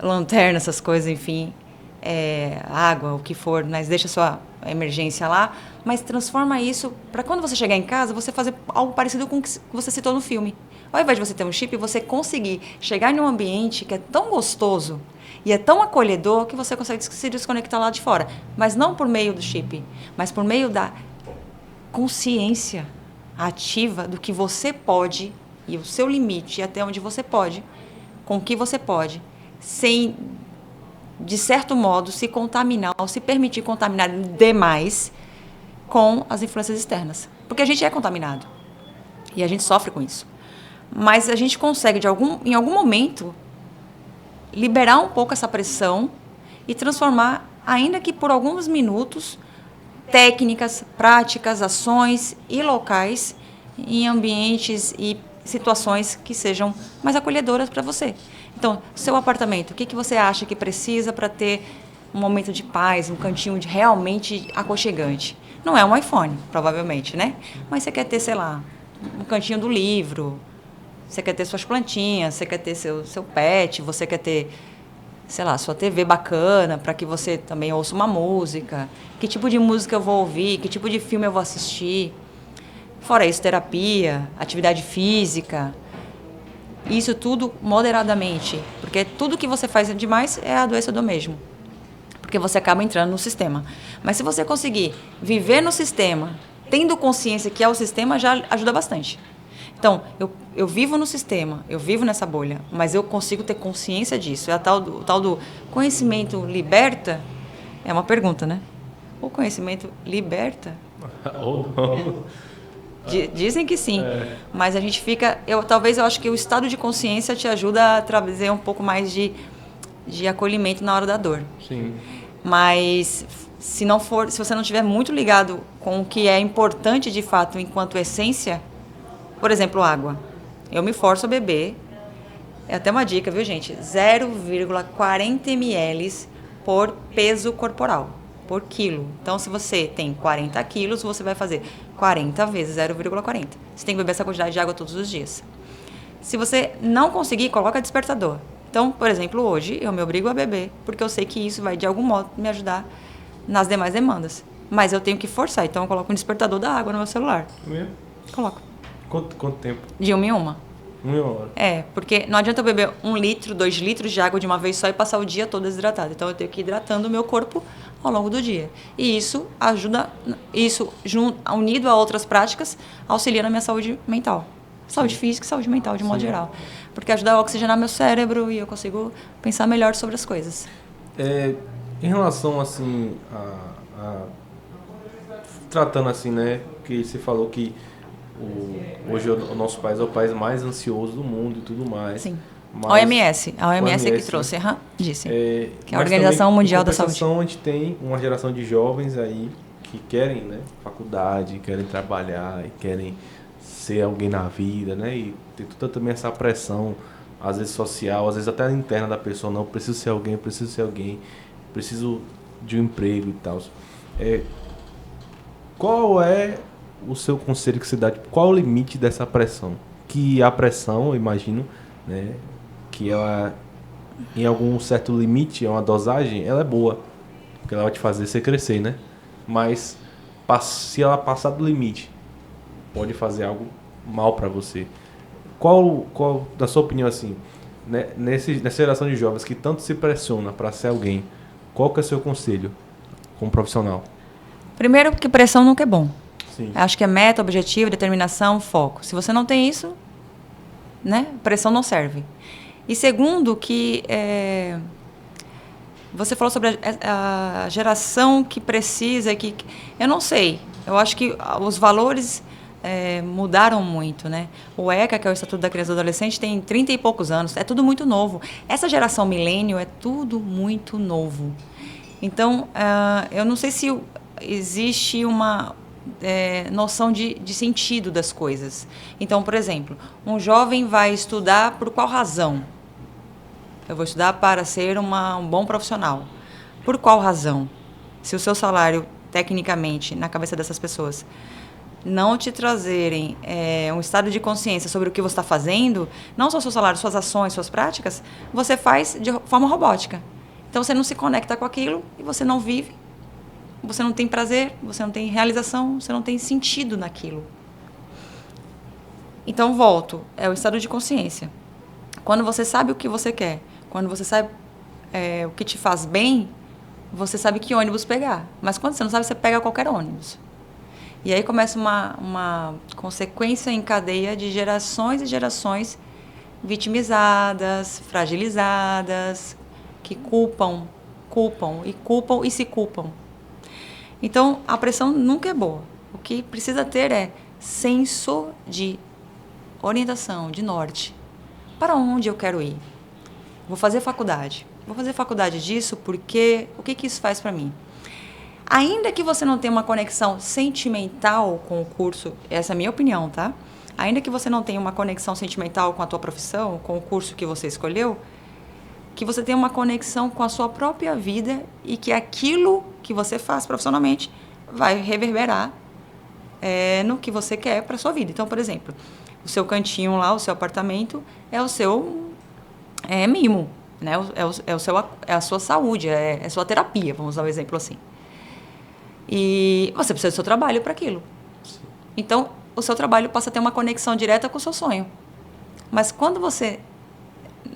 [SPEAKER 2] Lanterna, essas coisas, enfim. Água, o que for, mas deixa sua emergência lá. Mas transforma isso para quando você chegar em casa, você fazer algo parecido com o que você citou no filme. Ao invés de você ter um chip, você conseguir chegar em um ambiente que é tão gostoso e é tão acolhedor que você consegue se desconectar lá de fora. Mas não por meio do chip, mas por meio da consciência ativa do que você pode e o seu limite, até onde você pode, com o que você pode, sem, de certo modo, se contaminar ou se permitir contaminar demais com as influências externas. Porque a gente é contaminado e a gente sofre com isso. Mas a gente consegue, em algum momento, liberar um pouco essa pressão e transformar, ainda que por alguns minutos, técnicas, práticas, ações e locais em ambientes e situações que sejam mais acolhedoras para você. Então, seu apartamento, o que você acha que precisa para ter um momento de paz, um cantinho realmente aconchegante? Não é um iPhone, provavelmente, né? Mas você quer ter, sei lá, um cantinho do livro, você quer ter suas plantinhas, você quer ter seu pet, você quer ter, sei lá, sua TV bacana para que você também ouça uma música. Que tipo de música eu vou ouvir? Que tipo de filme eu vou assistir? Fora isso, terapia, atividade física. Isso tudo moderadamente. Porque tudo que você faz demais é a doença do mesmo. Porque você acaba entrando no sistema. Mas se você conseguir viver no sistema, tendo consciência que é o sistema, já ajuda bastante. Então, eu vivo no sistema, eu vivo nessa bolha, mas eu consigo ter consciência disso. É o tal do conhecimento liberta? É uma pergunta, né? O conhecimento liberta?
[SPEAKER 1] Ou não.
[SPEAKER 2] Dizem que sim, mas a gente fica... Talvez eu acho que o estado de consciência te ajuda a trazer um pouco mais de acolhimento na hora da dor.
[SPEAKER 1] Sim.
[SPEAKER 2] Mas se você não estiver muito ligado com o que é importante de fato enquanto essência, por exemplo, água. Eu me forço a beber. É até uma dica, viu, gente? 0,40 ml por peso corporal, por quilo. Então, se você tem 40 quilos, você vai fazer 40 vezes 0,40. Você tem que beber essa quantidade de água todos os dias. Se você não conseguir, coloca despertador. Então, por exemplo, hoje eu me obrigo a beber, porque eu sei que isso vai, de algum modo, me ajudar nas demais demandas. Mas eu tenho que forçar, então eu coloco um despertador da água no meu celular. Coloco.
[SPEAKER 1] Quanto tempo?
[SPEAKER 2] De uma em uma.
[SPEAKER 1] 1 hora.
[SPEAKER 2] Porque não adianta eu beber 1 litro, 2 litros de água de uma vez só e passar o dia todo desidratado. Então eu tenho que ir hidratando o meu corpo ao longo do dia. E isso ajuda, unido a outras práticas, auxilia na minha saúde mental. Saúde física e saúde mental, de modo geral. Porque ajuda a oxigenar meu cérebro e eu consigo pensar melhor sobre as coisas.
[SPEAKER 1] Em relação, assim, tratando assim, né, que você falou que hoje o nosso país é o país mais ansioso do mundo e tudo mais.
[SPEAKER 2] Sim. A OMS é que trouxe, disse. Que é a Organização Mundial da Saúde.
[SPEAKER 1] A gente tem uma geração de jovens aí que querem, né, faculdade, querem trabalhar e querem ser alguém na vida, né, e tem toda também essa pressão, às vezes social, às vezes até interna da pessoa, não, preciso ser alguém, preciso de um emprego e tal. Qual é o seu conselho que você dá? Qual é o limite dessa pressão? Que a pressão, eu imagino, né, que ela, em algum certo limite, uma dosagem, ela é boa, porque ela vai te fazer você crescer, né? Mas se ela passar do limite, pode fazer algo mal para você. Qual, na sua opinião, assim, né, nessa geração de jovens que tanto se pressiona para ser alguém, qual que é o seu conselho como profissional?
[SPEAKER 2] Primeiro, que pressão nunca é bom.
[SPEAKER 1] Sim.
[SPEAKER 2] Acho que é meta, objetivo, determinação, foco. Se você não tem isso, né, pressão não serve. E segundo, que você falou sobre a geração que precisa, eu não sei. Eu acho que os valores mudaram muito, né? O ECA, que é o Estatuto da Criança e do Adolescente, tem 30 e poucos anos. É tudo muito novo. Essa geração milênio é tudo muito novo. Então, eu não sei se existe uma noção de sentido das coisas. Então, por exemplo, um jovem vai estudar por qual razão? Eu vou estudar para ser um bom profissional. Por qual razão? Se o seu salário, tecnicamente, na cabeça dessas pessoas, não te trazerem um estado de consciência sobre o que você está fazendo, não só o seu salário, suas ações, suas práticas, você faz de forma robótica. Então, você não se conecta com aquilo e você não vive, você não tem prazer, você não tem realização, você não tem sentido naquilo. Então, volto, é o estado de consciência. Quando você sabe o que você quer, quando você sabe o que te faz bem, você sabe que ônibus pegar. Mas quando você não sabe, você pega qualquer ônibus. E aí começa uma consequência em cadeia de gerações e gerações vitimizadas, fragilizadas, que culpam e se culpam. Então, a pressão nunca é boa. O que precisa ter é senso de orientação, de norte. Para onde eu quero ir? Vou fazer faculdade. Vou fazer faculdade disso porque o que isso faz para mim? Ainda que você não tenha uma conexão sentimental com o curso, essa é a minha opinião, tá? Ainda que você não tenha uma conexão sentimental com a tua profissão, com o curso que você escolheu, que você tenha uma conexão com a sua própria vida e que aquilo que você faz profissionalmente vai reverberar no que você quer para a sua vida. Então, por exemplo, o seu cantinho lá, o seu apartamento, é o seu mimo, né? É a sua saúde, é a sua terapia, vamos usar um exemplo assim. E você precisa do seu trabalho para aquilo. Então, o seu trabalho passa a ter uma conexão direta com o seu sonho. Mas quando você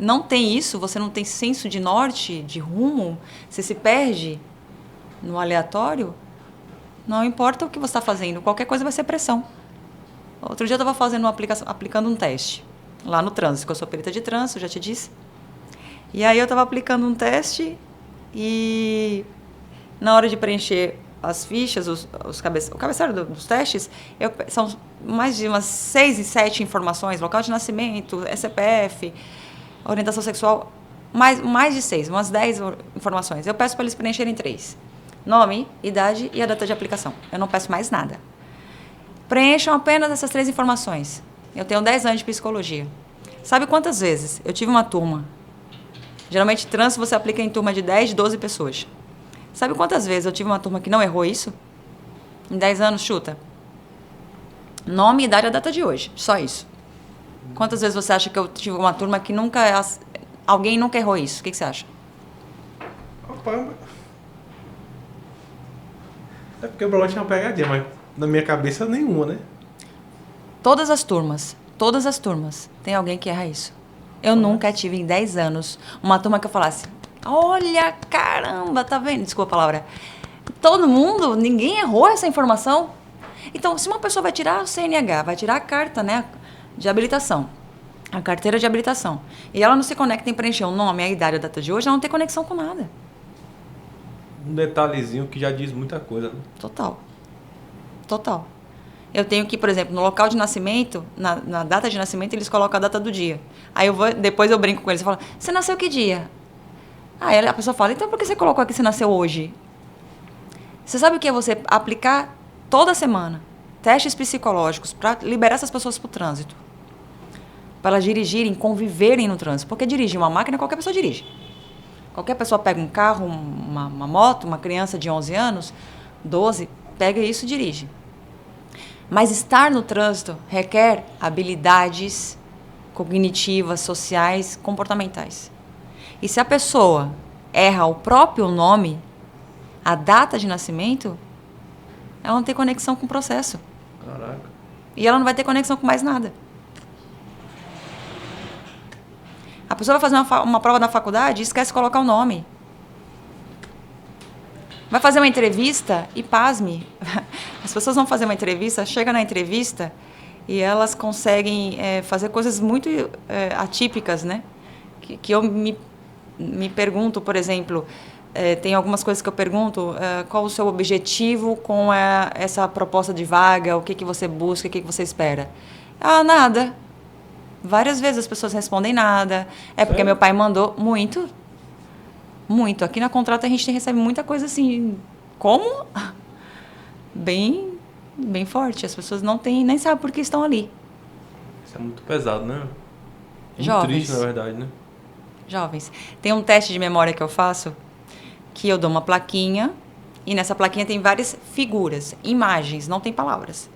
[SPEAKER 2] não tem isso, você não tem senso de norte, de rumo, você se perde no aleatório, não importa o que você está fazendo, qualquer coisa vai ser pressão. Outro dia eu estava aplicando um teste, lá no trânsito, que eu sou perita de trânsito, já te disse. E aí eu estava aplicando um teste e na hora de preencher as fichas, o cabeçalho dos testes, são mais de umas 6 e 7 informações, local de nascimento, CPF, orientação sexual, mais de 6, umas 10 informações. Eu peço para eles preencherem 3. Nome, idade e a data de aplicação. Eu não peço mais nada. Preencham apenas essas 3 informações. Eu tenho 10 anos de psicologia. Sabe quantas vezes eu tive uma turma? Geralmente, trânsito você aplica em turma de 10, 12 pessoas. Sabe quantas vezes eu tive uma turma que não errou isso? Em 10 anos, chuta. Nome, idade e a data de hoje. Só isso. Quantas vezes você acha que eu tive uma turma que alguém nunca errou isso? O que você acha?
[SPEAKER 1] Opa. É porque o Brola tinha uma pegadinha, mas na minha cabeça nenhuma, né?
[SPEAKER 2] Todas as turmas, tem alguém que erra isso. Eu nunca tive em 10 anos uma turma que eu falasse, olha, caramba, tá vendo? Desculpa a palavra. Todo mundo, ninguém errou essa informação. Então, se uma pessoa vai tirar o CNH, vai tirar a carta, né, de habilitação, a carteira de habilitação, e ela não se conecta em preencher o nome, a idade, a data de hoje, ela não tem conexão com nada.
[SPEAKER 1] Um detalhezinho que já diz muita coisa, né?
[SPEAKER 2] Total. Eu tenho que, por exemplo, no local de nascimento, na data de nascimento, eles colocam a data do dia. Aí depois eu brinco com eles e falo, você nasceu que dia? Aí a pessoa fala, então por que você colocou aqui que você nasceu hoje? Você sabe o que é você aplicar toda semana testes psicológicos para liberar essas pessoas para o trânsito? Para elas dirigirem, conviverem no trânsito. Porque dirigir uma máquina, qualquer pessoa dirige. Qualquer pessoa pega um carro, uma moto, uma criança de 11 anos, 12, pega isso e dirige. Mas estar no trânsito requer habilidades cognitivas, sociais, comportamentais. E se a pessoa erra o próprio nome, a data de nascimento, ela não tem conexão com o processo.
[SPEAKER 1] Caraca.
[SPEAKER 2] E ela não vai ter conexão com mais nada. A pessoa vai fazer uma prova na faculdade e esquece de colocar o nome. Vai fazer uma entrevista e pasme. As pessoas vão fazer uma entrevista, chega na entrevista e elas conseguem fazer coisas muito atípicas, né? Que eu me pergunto, por exemplo, tem algumas coisas que eu pergunto, qual o seu objetivo com essa proposta de vaga, o que, que você busca, o que, que você espera? Ah, nada. Várias vezes as pessoas respondem nada. É porque meu pai mandou muito. Muito. Aqui na Contrata a gente recebe muita coisa assim, como? Bem, bem forte. As pessoas não têm, nem sabem por que estão ali.
[SPEAKER 1] Isso é muito pesado, né? Muito
[SPEAKER 2] Jovens.
[SPEAKER 1] triste, na verdade, né?
[SPEAKER 2] Jovens. Tem um teste de memória que eu faço, que eu dou uma plaquinha, e nessa plaquinha tem várias figuras, imagens, não tem palavras.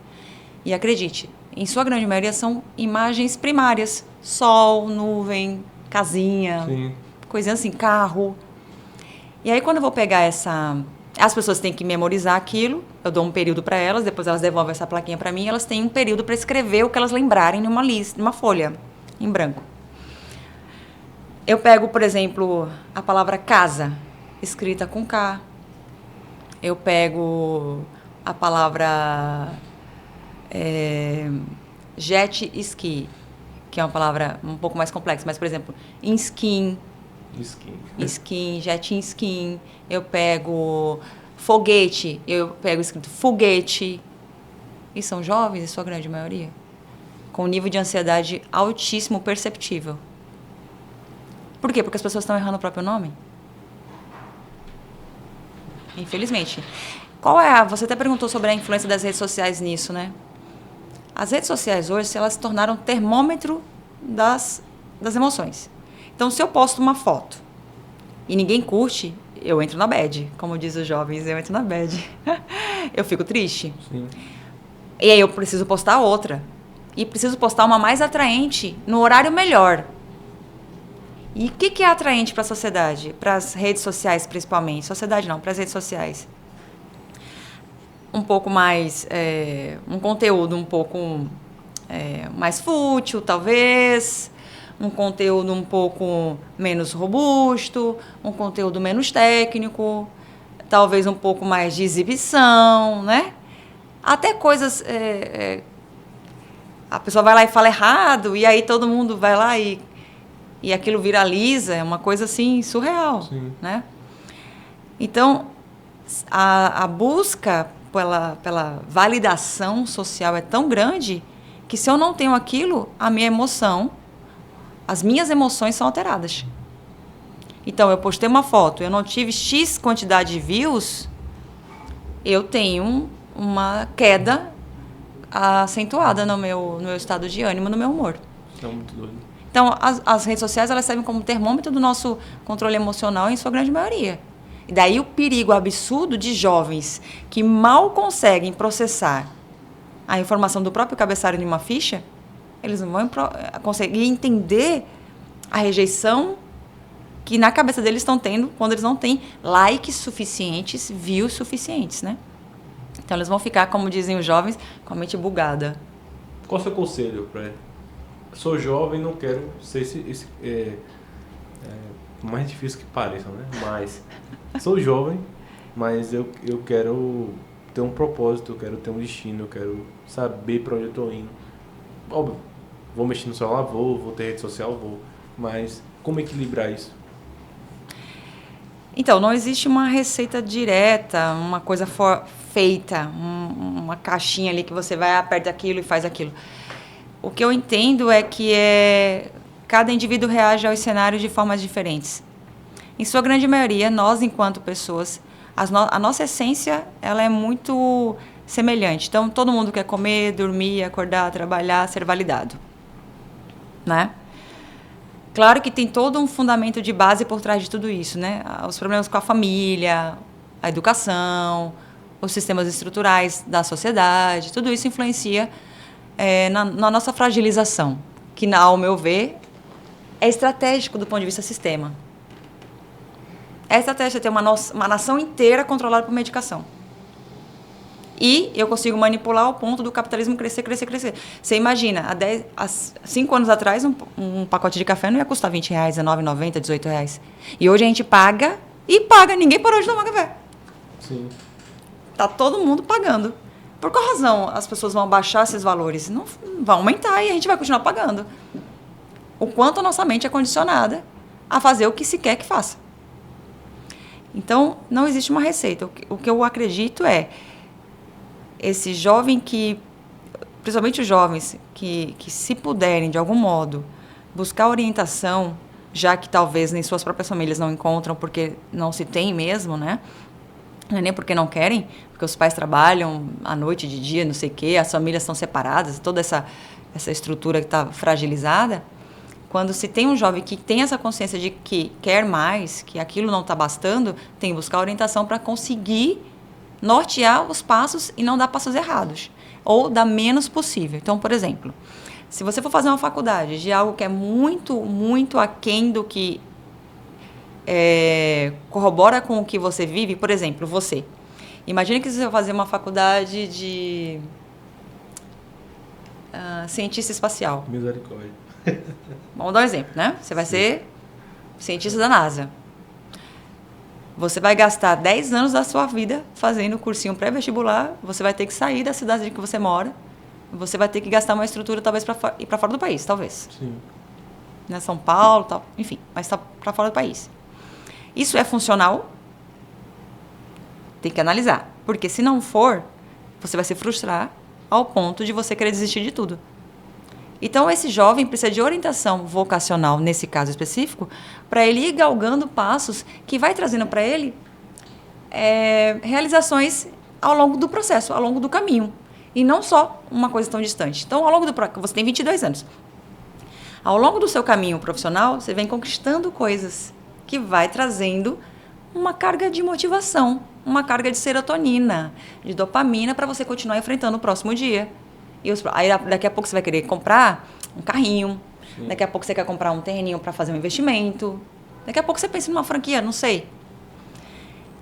[SPEAKER 2] E acredite, em sua grande maioria são imagens primárias. Sol, nuvem, casinha,
[SPEAKER 1] Sim.
[SPEAKER 2] coisinha assim, carro. E aí, quando eu vou pegar as pessoas têm que memorizar aquilo, eu dou um período para elas, depois elas devolvem essa plaquinha para mim, e elas têm um período para escrever o que elas lembrarem numa lista, numa folha, em branco. Eu pego, por exemplo, a palavra casa, escrita com K. Eu pego a palavra jet ski, que é uma palavra um pouco mais complexa, mas, por exemplo, skin, jet skin. Eu pego foguete, eu pego escrito foguete. E são jovens, em sua grande maioria, com nível de ansiedade altíssimo, perceptível. Por quê? Porque as pessoas estão errando o próprio nome? Infelizmente. Você até perguntou sobre a influência das redes sociais nisso, né? As redes sociais hoje, elas se tornaram termômetro das emoções. Então, se eu posto uma foto e ninguém curte, eu entro na bad. Como diz os jovens, eu entro na bad. Eu fico triste.
[SPEAKER 1] Sim.
[SPEAKER 2] E aí eu preciso postar outra. E preciso postar uma mais atraente, no horário melhor. E o que é atraente para a sociedade? Para as redes sociais, principalmente. Sociedade não, para as redes sociais. Um pouco mais... um conteúdo um pouco mais fútil, talvez. Um conteúdo um pouco menos robusto. Um conteúdo menos técnico. Talvez um pouco mais de exibição, né? Até coisas... a pessoa vai lá e fala errado, e aí todo mundo vai lá e aquilo viraliza, é uma coisa assim surreal. Sim. Né? Então, a busca pela validação social é tão grande que se eu não tenho aquilo, as minhas emoções são alteradas. Então, eu postei uma foto, eu não tive X quantidade de views, eu tenho uma queda acentuada no meu estado de ânimo, no meu humor.
[SPEAKER 1] É muito doido.
[SPEAKER 2] Então, as redes sociais, elas servem como termômetro do nosso controle emocional em sua grande maioria. E daí o perigo absurdo de jovens que mal conseguem processar a informação do próprio cabeçalho de uma ficha, eles não vão conseguir entender a rejeição que na cabeça deles estão tendo quando eles não têm likes suficientes, views suficientes, né? Então, eles vão ficar, como dizem os jovens, com a mente bugada.
[SPEAKER 1] Qual é o seu conselho para sou jovem, não quero ser mais difícil que pareça, né? Mas sou jovem, mas eu quero ter um propósito, eu quero ter um destino, eu quero saber para onde eu estou indo. Óbvio, vou mexer no celular, vou ter rede social, vou. Mas como equilibrar isso?
[SPEAKER 2] Então, não existe uma receita direta, uma coisa feita, uma caixinha ali que você vai, aperta aquilo e faz aquilo. O que eu entendo é que cada indivíduo reage aos cenários de formas diferentes. Em sua grande maioria, nós, enquanto pessoas, a nossa essência ela é muito semelhante. Então, todo mundo quer comer, dormir, acordar, trabalhar, ser validado. Né? Claro que tem todo um fundamento de base por trás de tudo isso, né? Os problemas com a família, a educação, os sistemas estruturais da sociedade, tudo isso influencia na nossa fragilização, que, ao meu ver, é estratégico do ponto de vista sistema. É estratégico ter uma nação inteira controlada por medicação. E eu consigo manipular ao ponto do capitalismo crescer. Você imagina, há 5 anos atrás, um pacote de café não ia custar R$20, R$19,90, R$18. E hoje a gente paga, ninguém parou de tomar café.
[SPEAKER 1] Sim.
[SPEAKER 2] Tá todo mundo pagando. Por qual razão as pessoas vão baixar esses valores? Não vão aumentar e a gente vai continuar pagando. O quanto a nossa mente é condicionada a fazer o que se quer que faça. Então, não existe uma receita. O que eu acredito é esse jovem que, principalmente os jovens, que se puderem, de algum modo, buscar orientação, já que talvez nem suas próprias famílias não encontram porque não se tem mesmo, né? Não é nem porque não querem, porque os pais trabalham à noite, de dia, não sei o quê, as famílias estão separadas, toda essa estrutura que está fragilizada. Quando se tem um jovem que tem essa consciência de que quer mais, que aquilo não está bastando, tem que buscar orientação para conseguir nortear os passos e não dar passos errados, ou dar menos possível. Então, por exemplo, se você for fazer uma faculdade de algo que é muito, muito aquém do que corrobora com o que você vive, por exemplo, você. Imagine que você vai fazer uma faculdade de cientista espacial.
[SPEAKER 1] Misericórdia.
[SPEAKER 2] Vamos dar um exemplo, né? Você vai ser cientista da NASA. Você vai gastar 10 anos da sua vida fazendo o cursinho pré-vestibular, você vai ter que sair da cidade em que você mora, você vai ter que gastar uma estrutura talvez para ir para fora do país, talvez.
[SPEAKER 1] Sim.
[SPEAKER 2] Né? São Paulo, tal, enfim, mas está para fora do país. Isso é funcional? Tem que analisar. Porque se não for, você vai se frustrar ao ponto de você querer desistir de tudo. Então, esse jovem precisa de orientação vocacional, nesse caso específico, para ele ir galgando passos que vai trazendo para ele realizações ao longo do processo, ao longo do caminho. E não só uma coisa tão distante. Então, ao longo do você tem 22 anos. Ao longo do seu caminho profissional, você vem conquistando coisas que vai trazendo uma carga de motivação, uma carga de serotonina, de dopamina para você continuar enfrentando o próximo dia. Aí daqui a pouco você vai querer comprar um carrinho, sim, daqui a pouco você quer comprar um terreninho para fazer um investimento, daqui a pouco você pensa numa franquia, não sei.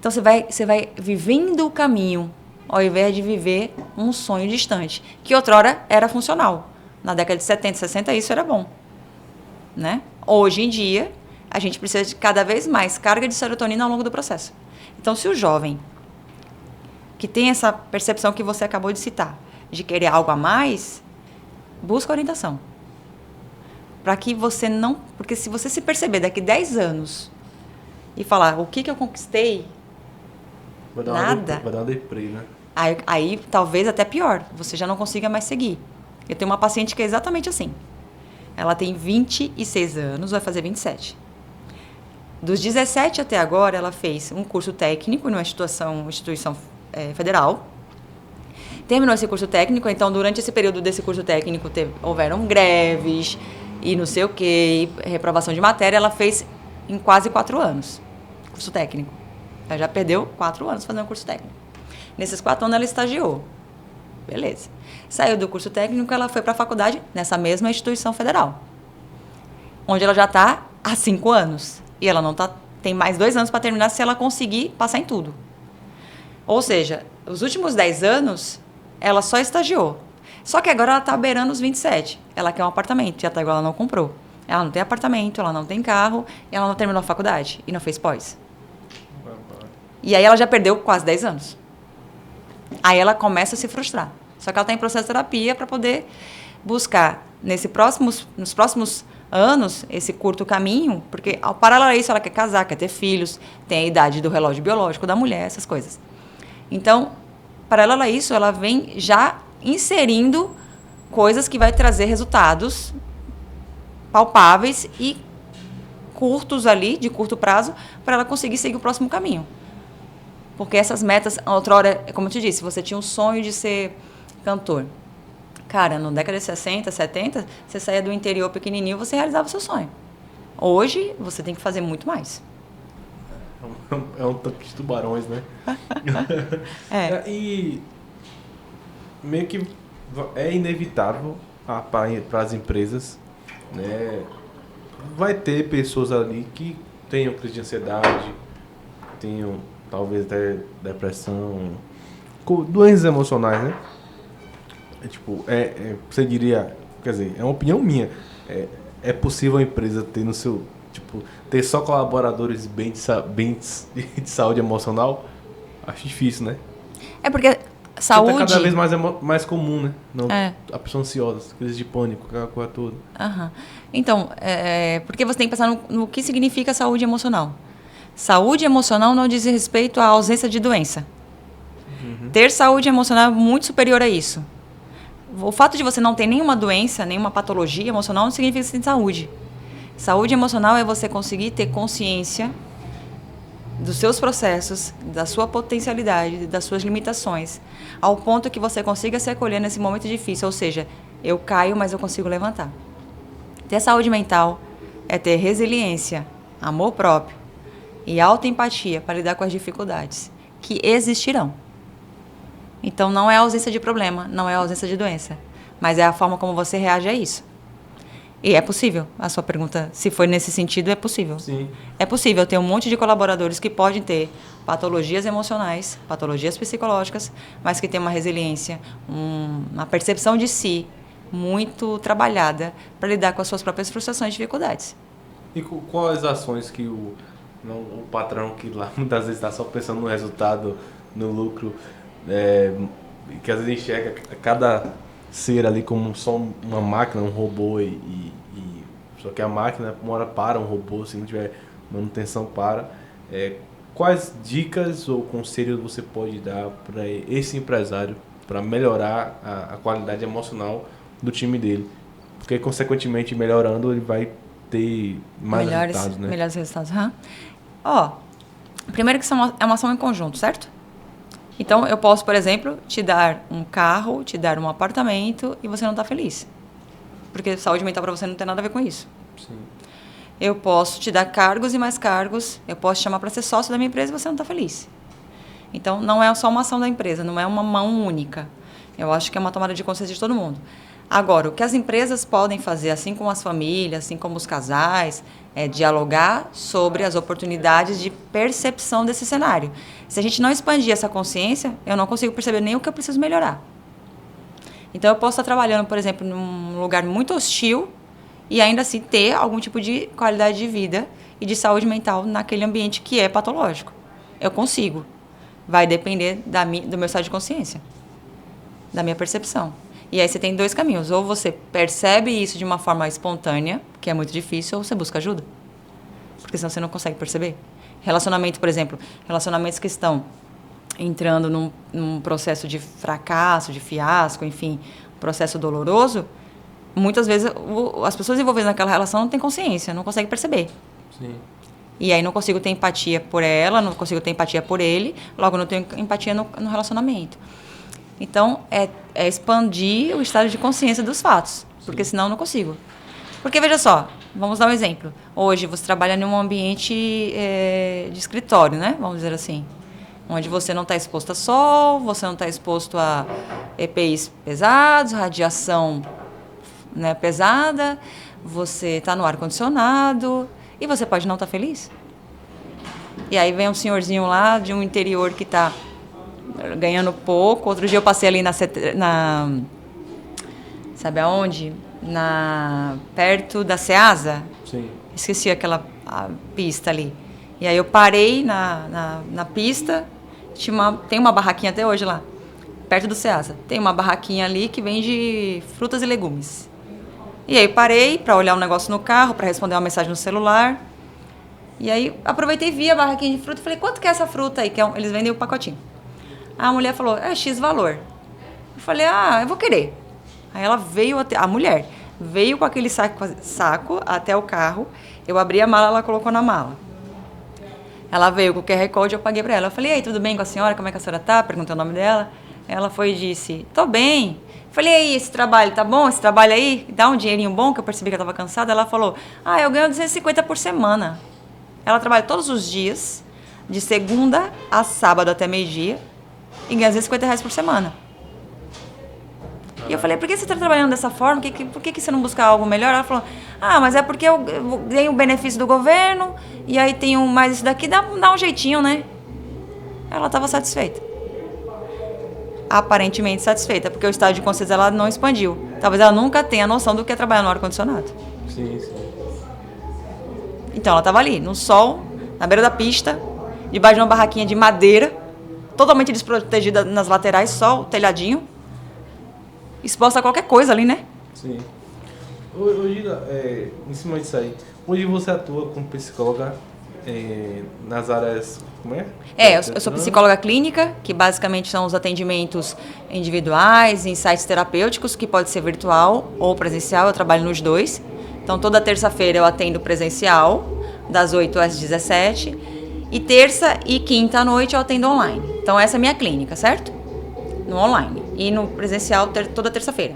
[SPEAKER 2] Então você vai vivendo o caminho, ao invés de viver um sonho distante, que outrora era funcional. Na década de 70, 60 isso era bom, né? Hoje em dia, a gente precisa de cada vez mais carga de serotonina ao longo do processo. Então, se o jovem que tem essa percepção que você acabou de citar, de querer algo a mais, busca orientação. Para que você não... Porque se você se perceber daqui 10 anos e falar, o que eu conquistei? Nada.
[SPEAKER 1] Vai dar uma deprê, né?
[SPEAKER 2] Aí, talvez até pior, você já não consiga mais seguir. Eu tenho uma paciente que é exatamente assim. Ela tem 26 anos, vai fazer 27. Dos 17 até agora, ela fez um curso técnico numa instituição federal. Terminou esse curso técnico, então, durante esse período desse curso técnico, houveram greves e não sei o quê, reprovação de matéria. Ela fez em quase 4 anos, curso técnico. Ela já perdeu 4 anos fazendo curso técnico. Nesses 4 anos, ela estagiou. Beleza. Saiu do curso técnico, ela foi para a faculdade nessa mesma instituição federal, onde ela já está há 5 anos. E ela não tem mais 2 anos para terminar se ela conseguir passar em tudo. Ou seja, os últimos 10 anos, ela só estagiou. Só que agora ela está beirando os 27. Ela quer um apartamento, já está igual, ela não comprou. Ela não tem apartamento, ela não tem carro, e ela não terminou a faculdade e não fez pós. E aí ela já perdeu quase 10 anos. Aí ela começa a se frustrar. Só que ela está em processo de terapia para poder buscar, nos próximos anos, esse curto caminho, porque ao paralelo a isso ela quer casar, quer ter filhos, tem a idade do relógio biológico da mulher, essas coisas. Então, paralelo a isso, ela vem já inserindo coisas que vai trazer resultados palpáveis e curtos ali, de curto prazo, para ela conseguir seguir o próximo caminho. Porque essas metas, outrora, como eu te disse, você tinha um sonho de ser cantor. Cara, na década de 60, 70, você saía do interior pequenininho, você realizava o seu sonho. Hoje, você tem que fazer muito mais.
[SPEAKER 1] É um tanque de tubarões, né? E meio que é inevitável para as empresas, né? Vai ter pessoas ali que tenham crise de ansiedade, tenham talvez até depressão, doenças emocionais, né? Você diria, quer dizer, é uma opinião minha, é possível a empresa ter no seu, ter só colaboradores bem de saúde emocional? Acho difícil, né?
[SPEAKER 2] É porque saúde...
[SPEAKER 1] Tá cada vez mais comum, né? Não, a pessoa ansiosa, crise de pânico, aquela coisa toda.
[SPEAKER 2] Então, porque você tem que pensar no que significa saúde emocional. Saúde emocional não diz respeito à ausência de doença. Ter saúde emocional é muito superior a isso. O fato de você não ter nenhuma doença, nenhuma patologia emocional, não significa que você tem saúde. Saúde emocional é você conseguir ter consciência dos seus processos, da sua potencialidade, das suas limitações, ao ponto que você consiga se acolher nesse momento difícil. Ou seja, eu caio, mas eu consigo levantar. Ter saúde mental é ter resiliência, amor próprio e autoempatia para lidar com as dificuldades que existirão. Então, não é a ausência de problema, não é a ausência de doença, mas é a forma como você reage a isso. E é possível. A sua pergunta, se foi nesse sentido, é possível.
[SPEAKER 1] Sim.
[SPEAKER 2] É possível ter um monte de colaboradores que podem ter patologias emocionais, patologias psicológicas, mas que têm uma resiliência, uma percepção de si muito trabalhada para lidar com as suas próprias frustrações e dificuldades.
[SPEAKER 1] E quais ações que o patrão que lá muitas vezes está só pensando no resultado, no lucro, que às vezes enxerga cada ser ali como só uma máquina, um robô só que a máquina uma hora para, um robô, se não tiver manutenção para. Quais dicas ou conselhos você pode dar para esse empresário para melhorar a qualidade emocional do time dele? Porque, consequentemente, melhorando, ele vai ter mais resultados, né?
[SPEAKER 2] Melhores resultados. Primeiro que é uma ação em conjunto, certo? Então, eu posso, por exemplo, te dar um carro, te dar um apartamento e você não está feliz. Porque saúde mental para você não tem nada a ver com isso.
[SPEAKER 1] Sim.
[SPEAKER 2] Eu posso te dar cargos e mais cargos, eu posso te chamar para ser sócio da minha empresa e você não está feliz. Então, não é só uma ação da empresa, não é uma mão única. Eu acho que é uma tomada de consciência de todo mundo. Agora, o que as empresas podem fazer, assim como as famílias, assim como os casais, é dialogar sobre as oportunidades de percepção desse cenário. Se a gente não expandir essa consciência, eu não consigo perceber nem o que eu preciso melhorar. Então, eu posso estar trabalhando, por exemplo, num lugar muito hostil e ainda assim ter algum tipo de qualidade de vida e de saúde mental naquele ambiente que é patológico. Eu consigo. Vai depender do meu estado de consciência, da minha percepção. E aí você tem dois caminhos. Ou você percebe isso de uma forma espontânea, que é muito difícil, ou você busca ajuda. Porque senão você não consegue perceber. Relacionamento, por exemplo, relacionamentos que estão entrando num processo de fracasso, de fiasco, enfim, um processo doloroso, muitas vezes as pessoas envolvidas naquela relação não têm consciência, não conseguem perceber.
[SPEAKER 1] Sim.
[SPEAKER 2] E aí não consigo ter empatia por ela, não consigo ter empatia por ele, logo não tenho empatia no relacionamento. Então, é expandir o estado de consciência dos fatos, porque senão eu não consigo. Porque, veja só, vamos dar um exemplo. Hoje você trabalha num ambiente de escritório, né? Vamos dizer assim. Onde você não está exposto a sol, você não está exposto a EPIs pesados, radiação, né, pesada, você está no ar-condicionado e você pode não estar feliz. E aí vem um senhorzinho lá de um interior que está ganhando pouco. Outro dia eu passei ali sabe aonde? Perto da Ceasa.
[SPEAKER 1] Sim.
[SPEAKER 2] Esqueci a pista ali. E aí eu parei na pista. Tem uma barraquinha até hoje lá, perto do Ceasa. Tem uma barraquinha ali que vende frutas e legumes. E aí parei para olhar um negócio no carro, para responder uma mensagem no celular. E aí aproveitei e vi a barraquinha de fruta e falei, quanto que é essa fruta aí? Eles vendem o pacotinho. A mulher falou, X valor. Eu falei, eu vou querer. Aí ela veio, a mulher veio com aquele saco até o carro. Eu abri a mala, ela colocou na mala. Ela veio com o QR Code, eu paguei para ela. Eu falei, ei, tudo bem com a senhora? Como é que a senhora tá? Perguntei o nome dela. Ela foi e disse, tô bem. Eu falei, e aí, esse trabalho, tá bom? Esse trabalho aí, dá um dinheirinho bom, que eu percebi que eu tava cansada. Ela falou, eu ganho 250 por semana. Ela trabalha todos os dias, de segunda a sábado até meio-dia, e ganha R$250 por semana. E eu falei, por que você está trabalhando dessa forma? Por que você não busca algo melhor? Ela falou, mas é porque eu ganho o benefício do governo, e aí tenho mais isso daqui, dá um jeitinho, né? Ela estava satisfeita. Aparentemente satisfeita, porque o estado de consciência dela não expandiu. Talvez ela nunca tenha noção do que é trabalhar no ar-condicionado.
[SPEAKER 1] Sim, sim.
[SPEAKER 2] Então ela estava ali, no sol, na beira da pista, debaixo de uma barraquinha de madeira, totalmente desprotegida nas laterais, só o telhadinho, exposta a qualquer coisa ali, né?
[SPEAKER 1] Sim. Hoje, em cima disso aí, hoje você atua como psicóloga nas áreas... Como é?
[SPEAKER 2] Eu sou psicóloga clínica, que basicamente são os atendimentos individuais, em sites terapêuticos, que pode ser virtual ou presencial, eu trabalho nos dois. Então, toda terça-feira eu atendo presencial, das 8 às 17, e terça e quinta à noite eu atendo online. Então, essa é a minha clínica, certo? No online. E no presencial, toda terça-feira.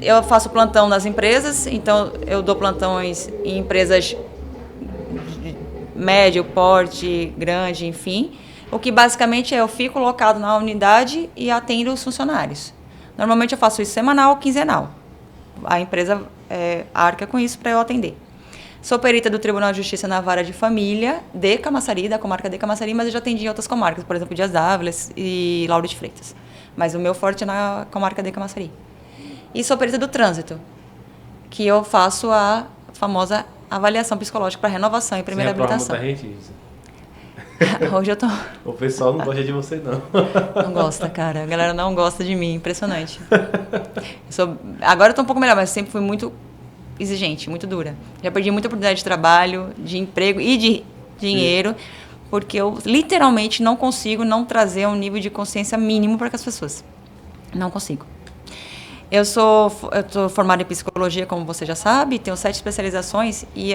[SPEAKER 2] Eu faço plantão nas empresas, então eu dou plantões em empresas de médio, porte, grande, enfim. O que basicamente eu fico locado na unidade e atendo os funcionários. Normalmente eu faço isso semanal ou quinzenal. A empresa arca com isso para eu atender. Sou perita do Tribunal de Justiça na Vara de Família de Camaçari, da comarca de Camaçari, mas eu já atendi em outras comarcas, por exemplo, Dias Dávila e Lauro de Freitas. Mas o meu forte é na comarca de Camaçari. E sou perita do Trânsito, que eu faço a famosa avaliação psicológica para renovação e primeira habilitação. Hoje eu tô...
[SPEAKER 1] O pessoal não gosta de você, não.
[SPEAKER 2] Não gosta, cara. A galera não gosta de mim. Impressionante. Agora eu tô um pouco melhor, mas sempre fui muito exigente, muito dura. Já perdi muita oportunidade de trabalho, de emprego e de dinheiro, porque eu literalmente não consigo não trazer um nível de consciência mínimo para as pessoas. Não consigo. Eu estou formada em psicologia, como você já sabe, tenho 7 especializações e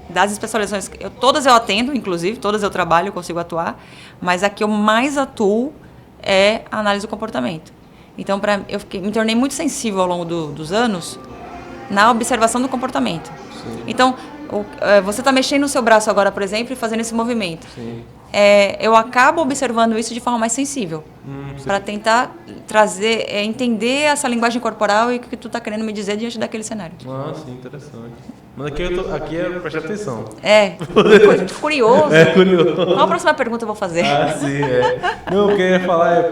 [SPEAKER 2] das especializações, todas eu atendo, inclusive, todas eu trabalho, consigo atuar, mas a que eu mais atuo é a análise do comportamento. Então, me tornei muito sensível ao longo dos anos na observação do comportamento. Sim. Então, você está mexendo no seu braço agora, por exemplo, e fazendo esse movimento. Sim. Eu acabo observando isso de forma mais sensível, para tentar trazer, entender essa linguagem corporal e o que tu está querendo me dizer diante daquele cenário.
[SPEAKER 1] Ah, sim, interessante. Mas aqui é prestar atenção.
[SPEAKER 2] Curioso.
[SPEAKER 1] Curioso.
[SPEAKER 2] Qual a próxima pergunta eu vou fazer?
[SPEAKER 1] Sim, Não, eu queria falar,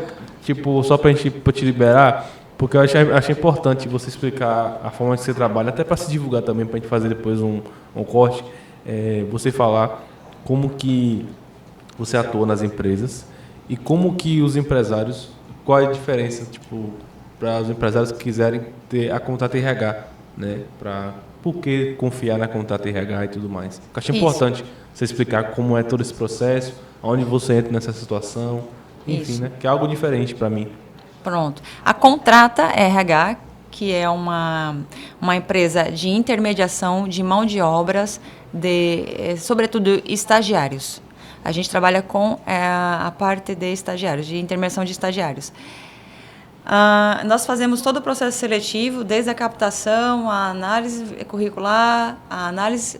[SPEAKER 1] só pra te liberar, porque eu achei importante você explicar a forma que você trabalha, até para se divulgar também, pra gente fazer depois um corte, você falar como que você atua nas empresas e como que os empresários, qual é a diferença, para os empresários que quiserem ter a Contrata RH, né, por que confiar na Contrata RH e tudo mais. Eu acho importante você explicar como é todo esse processo, onde você entra nessa situação, enfim, né? Que é algo diferente para mim.
[SPEAKER 2] Pronto. A Contrata RH, que é uma empresa de intermediação de mão de obras, sobretudo estagiários. A gente trabalha com a parte de estagiários, de intermediação de estagiários. Nós fazemos todo o processo seletivo, desde a captação, a análise curricular, a análise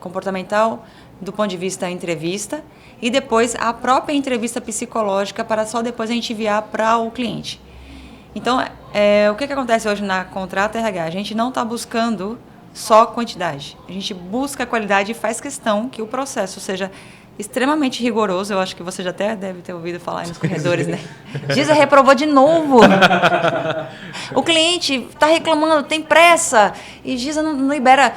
[SPEAKER 2] comportamental do ponto de vista da entrevista e depois a própria entrevista psicológica para só depois a gente enviar para o cliente. Então, o que acontece hoje na Contrata RH? A gente não está buscando só quantidade. A gente busca a qualidade e faz questão que o processo seja extremamente rigoroso. Eu acho que você já até deve ter ouvido falar aí nos corredores, né? Giza reprovou de novo. O cliente está reclamando, tem pressa, e Giza não libera.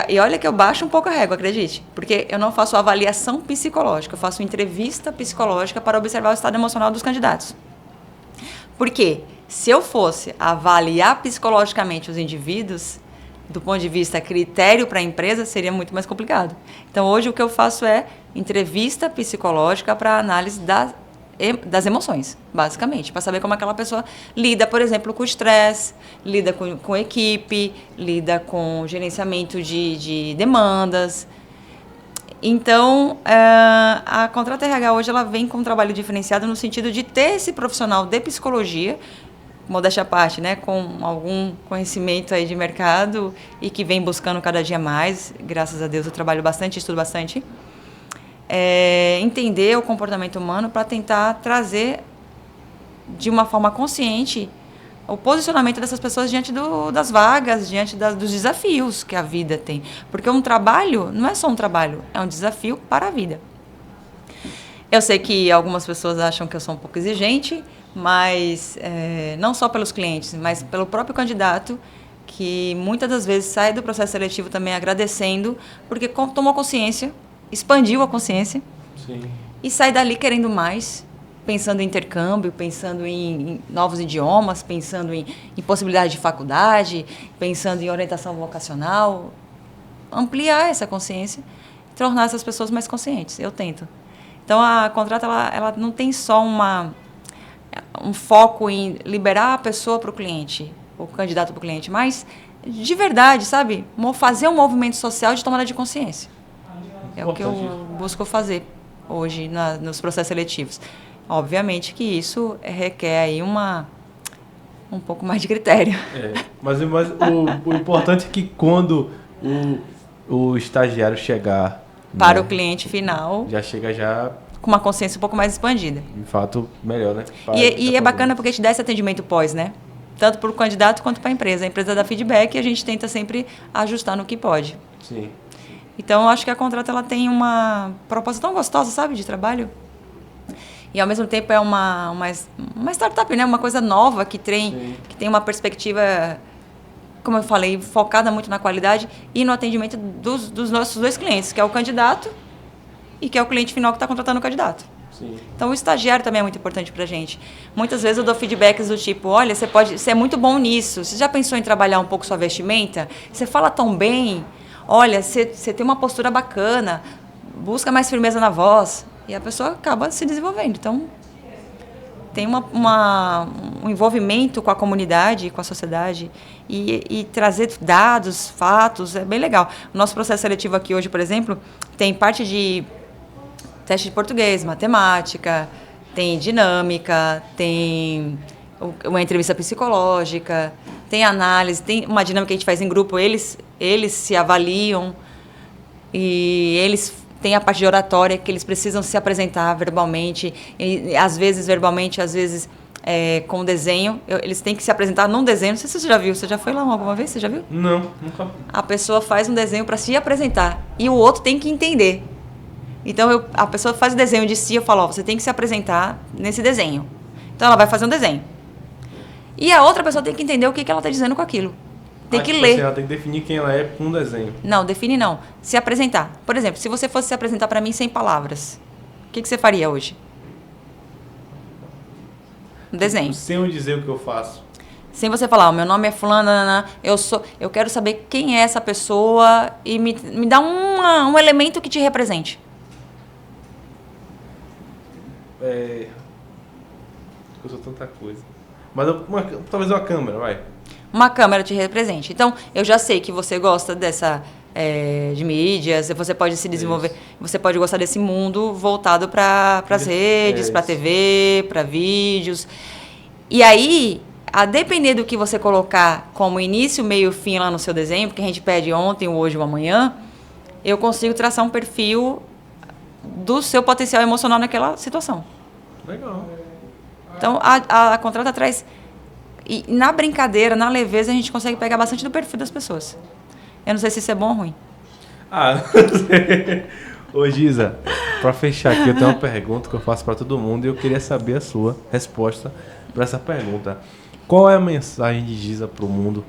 [SPEAKER 2] E olha que eu baixo um pouco a régua, acredite. Porque eu não faço avaliação psicológica, eu faço entrevista psicológica para observar o estado emocional dos candidatos. Por quê? Se eu fosse avaliar psicologicamente os indivíduos, do ponto de vista critério para a empresa, seria muito mais complicado. Então, hoje, o que eu faço é entrevista psicológica para análise das emoções, basicamente, para saber como aquela pessoa lida, por exemplo, com o estresse, lida com equipe, lida com gerenciamento de demandas. Então, a Contrata RH hoje ela vem com um trabalho diferenciado no sentido de ter esse profissional de psicologia, modéstia à parte, né, com algum conhecimento aí de mercado e que vem buscando cada dia mais. Graças a Deus eu trabalho bastante, estudo bastante. Entender o comportamento humano para tentar trazer de uma forma consciente o posicionamento dessas pessoas diante das vagas, diante dos desafios que a vida tem. Porque um trabalho não é só um trabalho, é um desafio para a vida. Eu sei que algumas pessoas acham que eu sou um pouco exigente, mas não só pelos clientes, mas pelo próprio candidato, que muitas das vezes sai do processo seletivo também agradecendo, porque tomou consciência, expandiu a consciência. Sim. E sai dali querendo mais pensando em intercâmbio, pensando em novos idiomas, pensando em possibilidade de faculdade, pensando em orientação vocacional. Ampliar essa consciência, tornar essas pessoas mais conscientes. Eu tento. Então, a contrata, ela não tem só um foco em liberar a pessoa para o cliente, o candidato para o cliente, mas, de verdade, sabe? Fazer um movimento social de tomada de consciência. É o que eu busco fazer hoje nos processos seletivos. Obviamente que isso requer aí um pouco mais de critério.
[SPEAKER 1] Mas o importante é que quando o estagiário chegar...
[SPEAKER 2] Para o cliente final...
[SPEAKER 1] Já chega já...
[SPEAKER 2] com uma consciência um pouco mais expandida.
[SPEAKER 1] De fato, melhor, né?
[SPEAKER 2] E é bacana porque te dá esse atendimento pós, né? Tanto para o candidato quanto para a empresa. A empresa dá feedback e a gente tenta sempre ajustar no que pode.
[SPEAKER 1] Sim.
[SPEAKER 2] Então, eu acho que a Contrata ela tem uma proposta tão gostosa, sabe, de trabalho. E, ao mesmo tempo, é uma startup, né? Uma coisa nova que tem uma perspectiva, como eu falei, focada muito na qualidade e no atendimento dos nossos dois clientes, que é o candidato e que é o cliente final que está contratando o candidato.
[SPEAKER 1] Sim.
[SPEAKER 2] Então, o estagiário também é muito importante para a gente. Muitas vezes eu dou feedbacks do tipo, olha, você é muito bom nisso, você já pensou em trabalhar um pouco sua vestimenta? Você fala tão bem, olha, você tem uma postura bacana, busca mais firmeza na voz. E a pessoa acaba se desenvolvendo. Então, tem um envolvimento com a comunidade, com a sociedade, e trazer dados, fatos, é bem legal. O nosso processo seletivo aqui hoje, por exemplo, tem parte de teste de português, matemática, tem dinâmica, tem uma entrevista psicológica, tem análise, tem uma dinâmica que a gente faz em grupo, eles se avaliam e eles tem a parte de oratória, que eles precisam se apresentar verbalmente, e, às vezes verbalmente, às vezes com desenho. Eles têm que se apresentar num desenho. Não sei se você já viu. Você já foi lá alguma vez? Você já viu?
[SPEAKER 1] Não, nunca.
[SPEAKER 2] A pessoa faz um desenho para se apresentar e o outro tem que entender. Então, a pessoa faz o desenho de si, eu falo, você tem que se apresentar nesse desenho. Então, ela vai fazer um desenho. E a outra pessoa tem que entender o que ela está dizendo com aquilo. Tem que ler.
[SPEAKER 1] Ela tem que definir quem ela é com um desenho.
[SPEAKER 2] Não, define não. Se apresentar. Por exemplo, se você fosse se apresentar para mim sem palavras, o que você faria hoje? Um desenho.
[SPEAKER 1] Sem eu dizer o que eu faço.
[SPEAKER 2] Sem você falar, o meu nome é fulana, eu quero saber quem é essa pessoa e me dá um elemento que te represente.
[SPEAKER 1] Eu sou tanta coisa. Mas talvez uma câmera, vai.
[SPEAKER 2] Uma câmera te represente. Então, eu já sei que você gosta de mídias, você pode se desenvolver, você pode gostar desse mundo voltado para as redes, para a TV, para vídeos. E aí, a depender do que você colocar como início, meio e fim lá no seu desenho, porque a gente pede ontem, hoje ou amanhã, eu consigo traçar um perfil do seu potencial emocional naquela situação.
[SPEAKER 1] Legal.
[SPEAKER 2] Então, a Contrata traz... E na brincadeira, na leveza, a gente consegue pegar bastante do perfil das pessoas. Eu não sei se isso é bom ou ruim.
[SPEAKER 1] Ô Giza, para fechar aqui, eu tenho uma pergunta que eu faço para todo mundo e eu queria saber a sua resposta para essa pergunta. Qual é a mensagem de Giza para o mundo?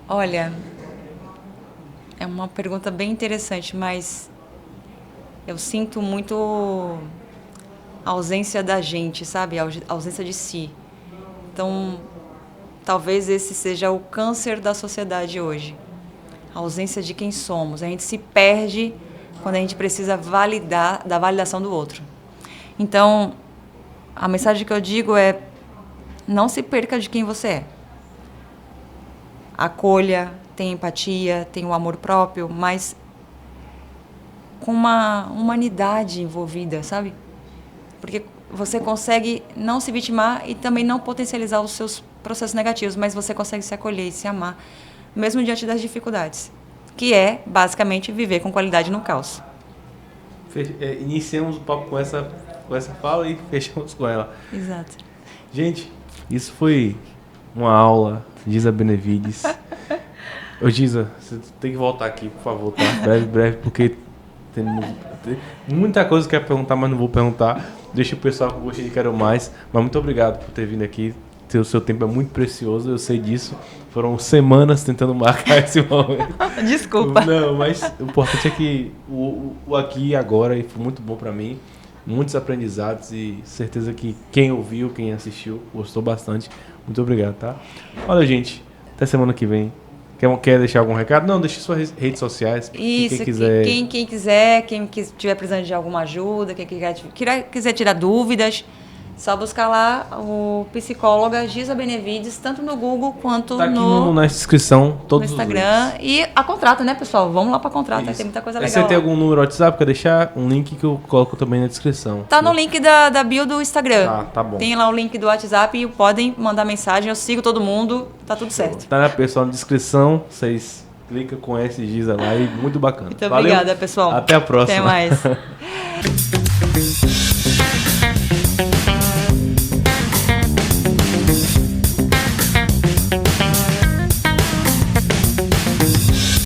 [SPEAKER 2] Olha, é uma pergunta bem interessante, mas eu sinto muito a ausência da gente, sabe? A ausência de si. Então, talvez esse seja o câncer da sociedade hoje. A ausência de quem somos. A gente se perde quando a gente precisa da validação do outro. Então, a mensagem que eu digo é: não se perca de quem você é. Acolha, tenha empatia, tenha o amor próprio, mas com uma humanidade envolvida, sabe? Porque você consegue não se vitimar e também não potencializar os seus processos negativos, mas você consegue se acolher e se amar, mesmo diante das dificuldades, que é, basicamente, viver com qualidade no caos.
[SPEAKER 1] Iniciamos o papo com essa fala e fechamos com ela.
[SPEAKER 2] Exato.
[SPEAKER 1] Gente, isso foi uma aula, Giza Benevides. Ô Giza, você tem que voltar aqui, por favor, tá? Breve, porque tem muita coisa que eu quero perguntar, mas não vou perguntar. Deixa o pessoal com gostinho de quero mais. Mas muito obrigado por ter vindo aqui. o seu tempo é muito precioso, eu sei disso. Foram semanas tentando marcar esse momento.
[SPEAKER 2] Desculpa.
[SPEAKER 1] Não, mas o importante é que o aqui e agora foi muito bom para mim. Muitos aprendizados e certeza que quem ouviu, quem assistiu, gostou bastante. Muito obrigado, tá? Olha, gente, até semana que vem. Quer deixar algum recado? Não, deixe suas redes sociais.
[SPEAKER 2] Isso,
[SPEAKER 1] quem quiser.
[SPEAKER 2] Quem quiser, quem estiver precisando de alguma ajuda, quem quiser tirar dúvidas, só buscar lá o psicóloga Giza Benevides, tanto no Google quanto
[SPEAKER 1] Tá aqui na descrição, todos
[SPEAKER 2] no Instagram. E a contrata, né, pessoal? Vamos lá para contrata, tem muita coisa legal.
[SPEAKER 1] Você tem
[SPEAKER 2] lá.
[SPEAKER 1] algum número WhatsApp? Quer deixar um link que eu coloco também na descrição.
[SPEAKER 2] Tá no link da bio do Instagram.
[SPEAKER 1] Tá bom.
[SPEAKER 2] Tem lá o link do WhatsApp e podem mandar mensagem, eu sigo todo mundo, tá tudo certo.
[SPEAKER 1] Tá na pessoal na descrição, vocês clicam com esse Giza lá e muito bacana.
[SPEAKER 2] Muito obrigada, pessoal.
[SPEAKER 1] Até a próxima.
[SPEAKER 2] Até mais.